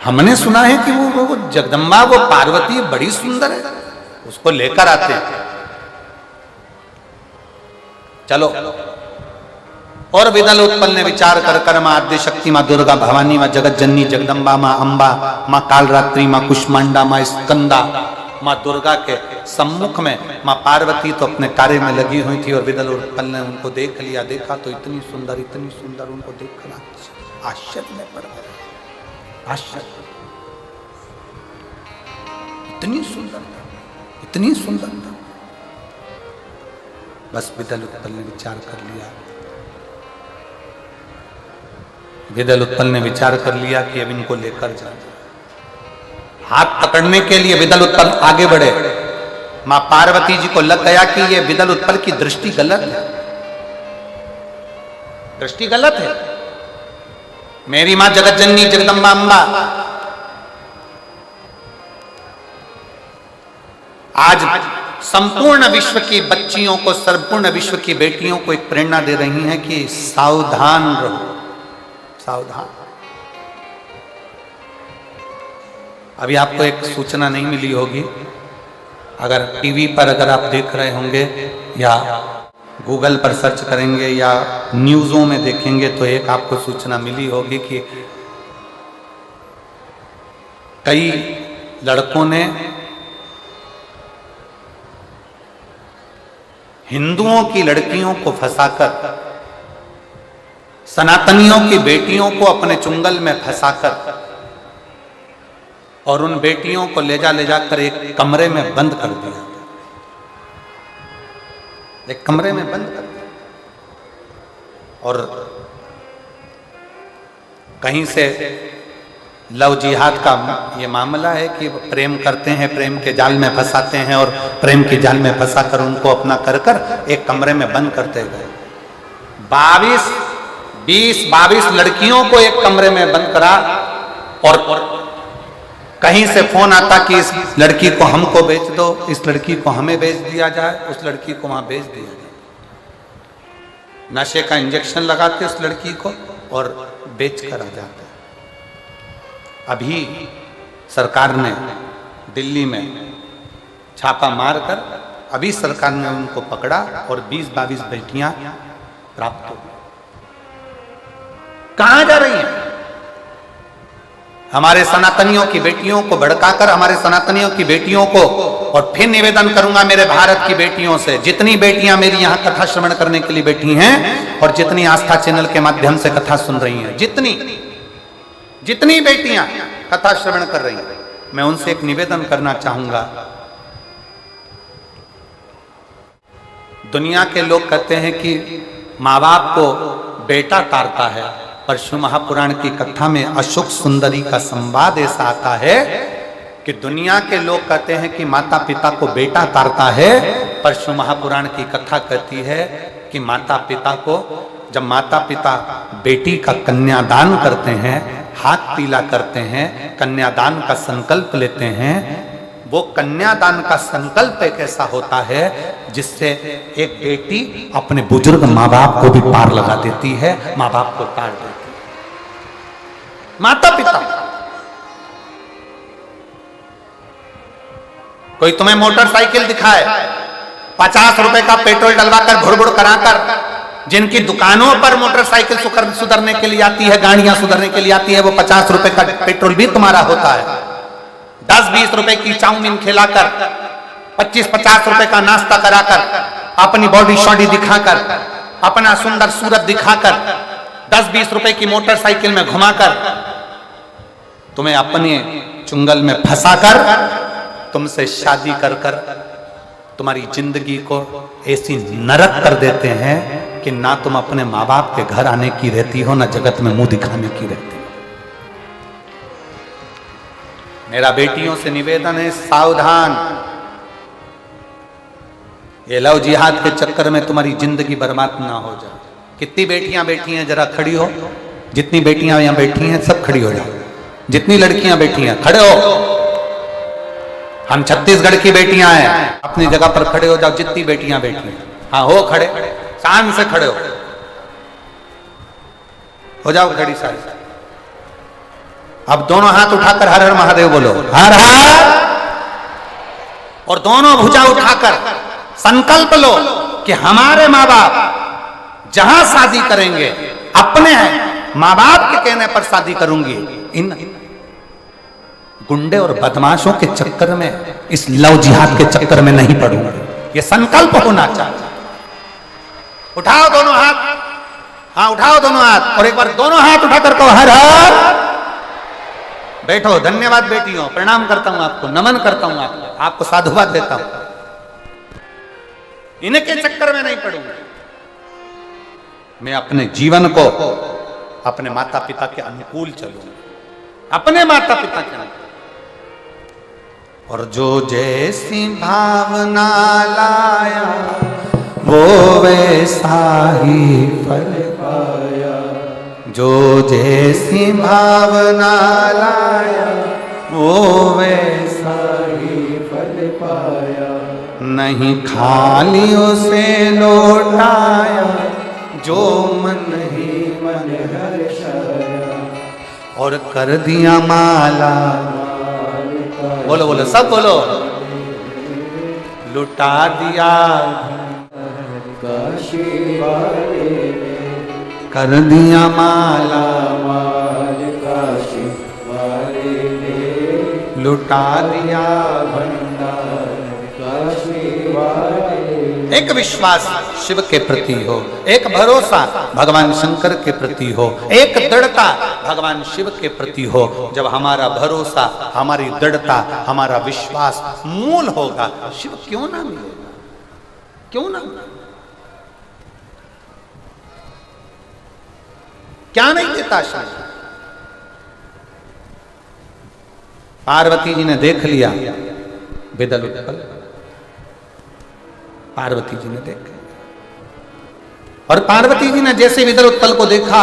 [SPEAKER 1] हमने सुना है कि वो जगदम्बा, वो पार्वती बड़ी सुंदर है, उसको लेकर आते हैं, चलो। और विदल उत्पल ने विचार कर मां आद्य शक्ति, मां दुर्गा भवानी, मां जगत जननी जगदम्बा, मां अंबा, मां कालरात्रि, मां कुष्मांडा, मां स्कंदा, मां दुर्गा के सम्मुख में मां पार्वती तो अपने कार्य में लगी हुई थी। और विदल उत्पल ने उनको देख लिया, देखा तो इतनी सुंदर उनको देखकर आश्चर्य में पड़ गए, आश्चर्य, इतनी सुंदर। बस विदल उत्पल ने विचार कर लिया, विदल उत्पल ने विचार कर लिया कि अब इनको लेकर जाए। हाथ पकड़ने के लिए विदल उत्पल आगे बढ़े, मां पार्वती जी को लग गया कि ये विदल उत्पल की दृष्टि गलत है, दृष्टि गलत है। मेरी मां जगत जननी जगदम्बा अंबा आज संपूर्ण विश्व की बच्चियों को, संपूर्ण विश्व की बेटियों को एक प्रेरणा दे रही हैं कि सावधान रहो, सावधान। अभी आपको एक सूचना नहीं मिली होगी, अगर टीवी पर अगर आप देख रहे होंगे या गूगल पर सर्च करेंगे या न्यूज़ों में देखेंगे तो एक आपको सूचना मिली होगी कि कई लड़कों ने हिंदुओं की लड़कियों को फंसाकर, सनातनियों की बेटियों को अपने चुंगल में फंसाकर और उन बेटियों को ले जाकर एक कमरे में बंद कर दिया, एक कमरे में बंद कर दिया। और कहीं से लव जिहाद का ये मामला है कि प्रेम करते हैं, प्रेम के जाल में फंसाते हैं और प्रेम के जाल में फंसाकर उनको अपना कर एक कमरे में बंद करते गए। 22 लड़कियों को एक कमरे में बंद करा और कहीं से फोन आता कि इस लड़की को हमको बेच दो, इस लड़की को हमें बेच दिया जाए, उस लड़की को वहां बेच दिया जाए। नशे का इंजेक्शन लगाते उस लड़की को और बेच कर आ जाते। अभी सरकार ने दिल्ली में छापा मारकर अभी सरकार ने उनको पकड़ा और 20-22 बेटियां प्राप्त हो। कहां जा रही हैं? हमारे सनातनियों की बेटियों को भड़काकर, हमारे सनातनियों की बेटियों को, और फिर निवेदन करूंगा मेरे भारत की बेटियों से, जितनी बेटियां मेरी यहां कथा श्रवण करने के लिए बैठी हैं और जितनी आस्था चैनल के माध्यम से कथा सुन रही हैं, जितनी बेटियां कथा श्रवण कर रही हैं, मैं उनसे एक निवेदन करना चाहूंगा। दुनिया के लोग कहते हैं कि माँ बाप को बेटा तारता है, पर शिव महापुराण की कथा में अशोक सुंदरी का संवाद ऐसा आता है कि दुनिया के लोग कहते हैं कि माता पिता को बेटा तारता है, पर शिव महापुराण की कथा कहती है कि माता पिता को, जब माता पिता बेटी का कन्यादान करते हैं, हाथ पीला करते हैं, कन्यादान का संकल्प लेते हैं, वो कन्यादान का संकल्प एक ऐसा होता है जिससे एक बेटी अपने बुजुर्ग माँ बाप को भी पार लगा देती है, माँ बाप को तार देती है। माता पिता, कोई तुम्हें मोटरसाइकिल दिखाए, 50 रुपए का पेट्रोल डलवाकर भुड़भुड़ कराकर, जिनकी दुकानों पर मोटरसाइकिल सुधरने के लिए आती है, गाड़ियां सुधरने के लिए आती है, वो 50 रुपए का पेट्रोल भी तुम्हारा होता है। 10-20 रुपए की चाउमीन खिलाकर, 25-50 रुपए का नाश्ता कराकर, अपनी बॉडी शॉडी दिखाकर, अपना सुंदर सूरत दिखाकर, 10-20 रुपए की मोटरसाइकिल में घुमाकर, तुम्हें अपने चुंगल में फंसाकर तुमसे शादी कर कर तुम्हारी जिंदगी को ऐसी नरक कर देते हैं कि ना तुम अपने माँ बाप के घर आने की रहती हो, ना जगत में मुंह दिखाने की रहती हो। मेरा बेटियों से निवेदन है, सावधान। ये लव जिहाद के चक्कर में तुम्हारी जिंदगी बर्बाद ना हो जाए। कितनी बेटियां बैठी हैं, जरा खड़ी हो। जितनी बेटियां यहां बैठी हैं सब खड़ी हो जाओ। जितनी लड़कियां बैठी हैं खड़े हो। हम छत्तीसगढ़ की बेटियां हैं, अपनी जगह पर खड़े हो जाओ। जितनी बेटियां बैठी हैं, हाँ हो खड़े, शान से खड़े हो जाओ खड़ी सारी। अब दोनों हाथ उठाकर हर हर महादेव बोलो, हर हर, और दोनों भुजा उठाकर संकल्प लो कि हमारे माँ बाप जहां शादी करेंगे, अपने माँ बाप के कहने पर शादी करूंगी। इन गुंडे और बदमाशों के चक्कर में, इस लव जिहाद के चक्कर में नहीं पड़ूंगा। ये संकल्प होना चाहिए। उठाओ दोनों हाथ, हाँ उठाओ दोनों हाथ, और एक बार दोनों हाथ उठाकर कहो हर हर। बैठो। धन्यवाद बेटियों, प्रणाम करता हूं आपको, नमन करता हूं आपको साधुवाद देता हूं। इनके चक्कर में नहीं पड़ूंगा। मैं अपने जीवन को अपने माता पिता के अनुकूल चलूंगा, अपने माता पिता के अनुकूल। और जो जैसी भावना लाया वो वैसा ही फल पाया। जो जैसी भावना लाया वो वैसा ही फल पाया। नहीं खाली उसे लौटाया जो मन ही मन हर्षाया। और कर दिया माला, बोलो बोलो सब बोलो, लुटा दिया
[SPEAKER 2] काशी वाले,
[SPEAKER 1] कर दिया माला
[SPEAKER 2] माल काशी वाले ने,
[SPEAKER 1] लुटा दिया
[SPEAKER 2] भंडार काशी वाले।
[SPEAKER 1] एक विश्वास शिव के प्रति हो, एक भरोसा भगवान शंकर के प्रति हो, एक दृढ़ता भगवान शिव के प्रति हो। जब हमारा भरोसा, हमारी दृढ़ता, हमारा विश्वास मूल होगा, शिव क्यों ना मिलेगा, क्यों ना? क्या नहीं देता शिव? पार्वती जी ने देख लिया विदल उत्पल, पार्वती जी ने देखा, और पार्वती जी ने जैसे विदल उत्पल को देखा,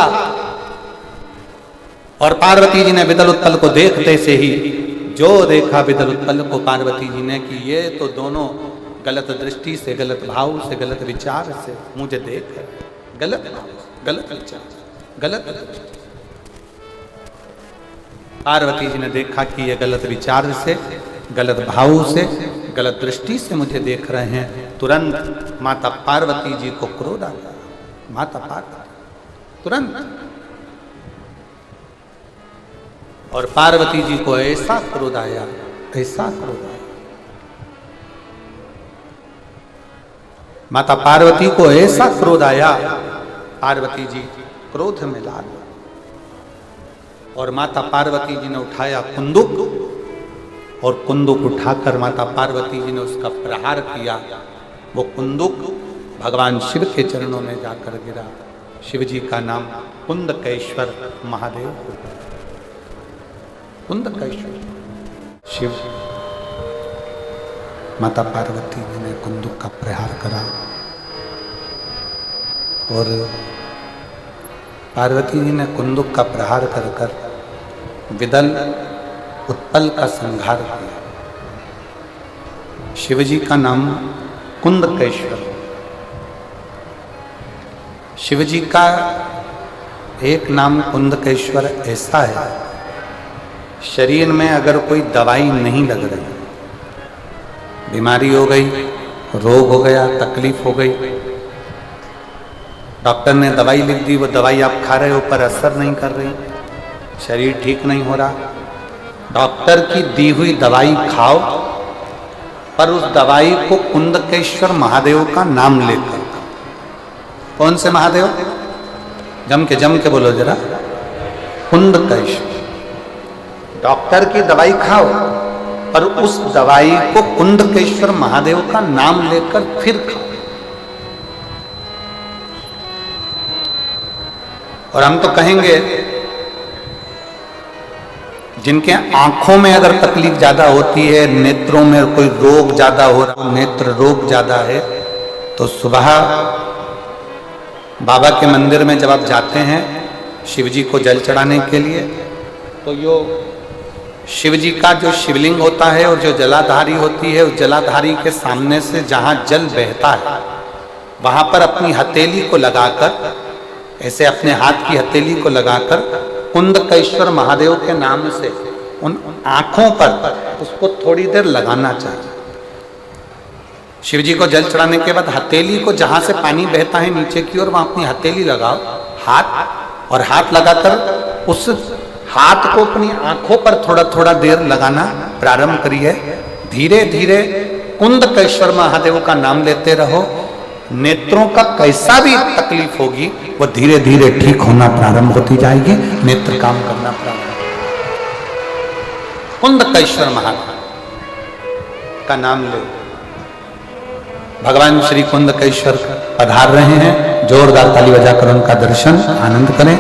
[SPEAKER 1] और पार्वती जी ने विदल उत्पल को देखते से ही जो देखा विदल उत्पल को पार्वती जी ने कि ये तो दोनों गलत दृष्टि से, गलत भाव से, गलत विचार से मुझे देख, गलत भाव, गलत विचार, गलत दृष्टि। पार्वती जी ने देखा कि ये गलत विचार से, गलत भाव से, गलत दृष्टि से मुझे देख रहे हैं। तुरंत माता पार्वती जी को क्रोध आ गया। माता पार्वती तुरंत, और पार्वती जी को ऐसा क्रोध आया, ऐसा क्रोध आया, माता पार्वती को ऐसा क्रोध आया, पार्वती जी क्रोध में लाल, और माता पार्वती जी ने उठाया कुंदुक, और कुंदुक उठाकर माता पार्वती जी ने उसका प्रहार किया। वो कुंदुक भगवान शिव के चरणों में जाकर गिरा। शिव जी का नाम कुंदकेश्वर महादेव, कुंदकेश्वर शिव। माता पार्वती जी ने कुंदुक का प्रहार करा, और पार्वती जी ने कुंदुक का प्रहार कर कर विदल उत्पल का संहार किया। शिव जी का नाम कुंदकेश्वर। शिव जी का एक नाम कुंदकेश्वर ऐसा है, शरीर में अगर कोई दवाई नहीं लग रही, बीमारी हो गई, रोग हो गया, तकलीफ हो गई, डॉक्टर ने दवाई लिख दी, वो दवाई आप खा रहे हो पर असर नहीं कर रही, शरीर ठीक नहीं हो रहा, डॉक्टर की दी हुई दवाई खाओ पर उस दवाई को कुंदकेश्वर महादेव का नाम लेकर। कौन से महादेव? जम के बोलो जरा। कुंदकेश्वर। डॉक्टर की दवाई खाओ पर उस दवाई को कुंदकेश्वर महादेव का नाम लेकर फिर खाओ। और हम तो कहेंगे जिनके आंखों में अगर तकलीफ ज्यादा होती है, नेत्रों में कोई रोग ज्यादा हो रहा, नेत्र रोग ज्यादा है, तो सुबह बाबा के मंदिर में जब आप जाते हैं शिव जी को जल चढ़ाने के लिए, तो यो शिव जी का जो शिवलिंग होता है और जो जलाधारी होती है, उस जलाधारी के सामने से जहां जल बहता है वहां पर अपनी हथेली को लगाकर, ऐसे अपने हाथ की हथेली को लगाकर कुंदकेश्वर महादेव के नाम से उन आंखों पर उसको थोड़ी देर लगाना चाहिए। शिव जी को जल चढ़ाने के बाद हथेली को जहां से पानी बहता है नीचे की ओर, वहां अपनी हथेली लगाओ, हाथ, और हाथ लगाकर उस हाथ को अपनी आंखों पर थोड़ा थोड़ा देर लगाना प्रारंभ करिए। धीरे धीरे कुंदकेश्वर महादेव का नाम लेते रहो। नेत्रों का कैसा भी तकलीफ होगी वो धीरे धीरे ठीक होना प्रारंभ होती जाएगी, नेत्र काम करना प्रारंभ। कुंदकेश्वर महादेव का नाम ले। भगवान श्री कुंदकेश्वर पधार रहे हैं, जोरदार ताली बजाकर उनका दर्शन आनंद करें।